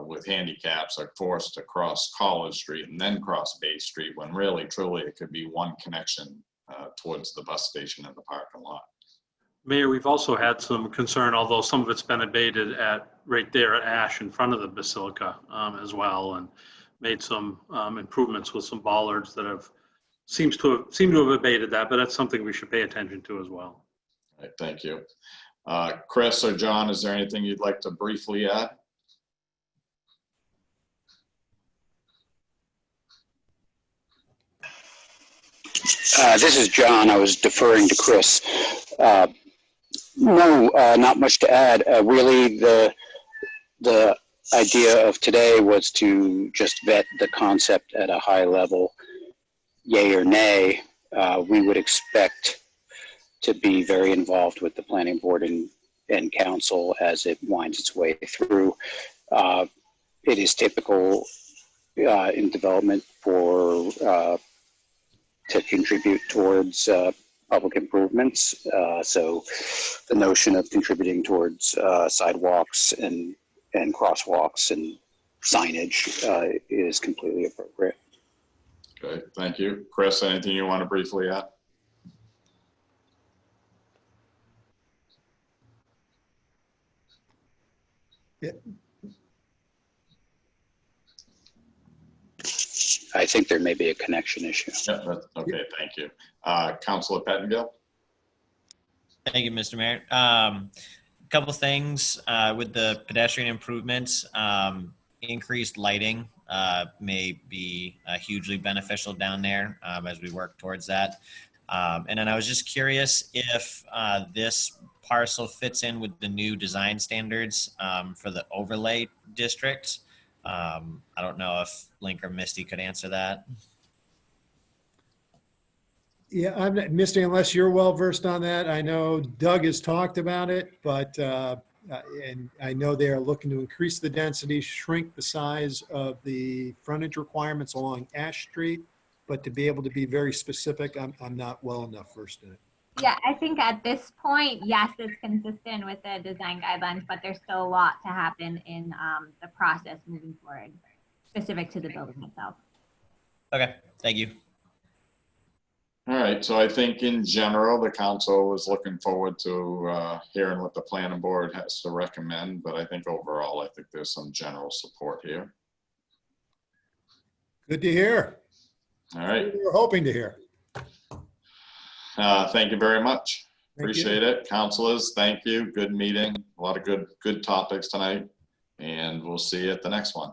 with handicaps are forced to cross College Street and then cross Bay Street, when really, truly, it could be one connection towards the bus station and the parking lot. Mayor, we've also had some concern, although some of it's been abated right there at Ash in front of the Basilica as well, and made some improvements with some bollards that seem to have abated that, but that's something we should pay attention to as well. All right, thank you. Chris or John, is there anything you'd like to briefly add? This is John. I was deferring to Chris. No, not much to add. Really, the idea of today was to just vet the concept at a high level, yay or nay. We would expect to be very involved with the planning board and council as it winds its way through. It is typical in development for to contribute towards public improvements. So the notion of contributing towards sidewalks and crosswalks and signage is completely appropriate. Okay, thank you. Chris, anything you want to briefly add? Yeah. I think there may be a connection issue. Yeah, okay, thank you. Councilor Pettengill? Thank you, Mr. Mayor. A couple things with the pedestrian improvements. Increased lighting may be hugely beneficial down there as we work towards that. And then I was just curious if this parcel fits in with the new design standards for the overlay district. I don't know if Link or Misty could answer that. Yeah, I'm not, Misty, unless you're well versed on that. I know Doug has talked about it, but, and I know they are looking to increase the density, shrink the size of the frontage requirements along Ash Street. But to be able to be very specific, I'm not well enough versed in it. Yeah, I think at this point, yes, it's consistent with the design guidelines, but there's still a lot to happen in the process moving forward, specific to the building itself. Okay, thank you. All right, so I think in general, the council is looking forward to hearing what the planning board has to recommend, but I think overall, I think there's some general support here. Good to hear. All right. We were hoping to hear. Thank you very much. Thank Appreciate it. Councilors, thank you. Good meeting. A lot of good topics tonight, and we'll see you at the next one.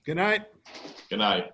Good night. Good night.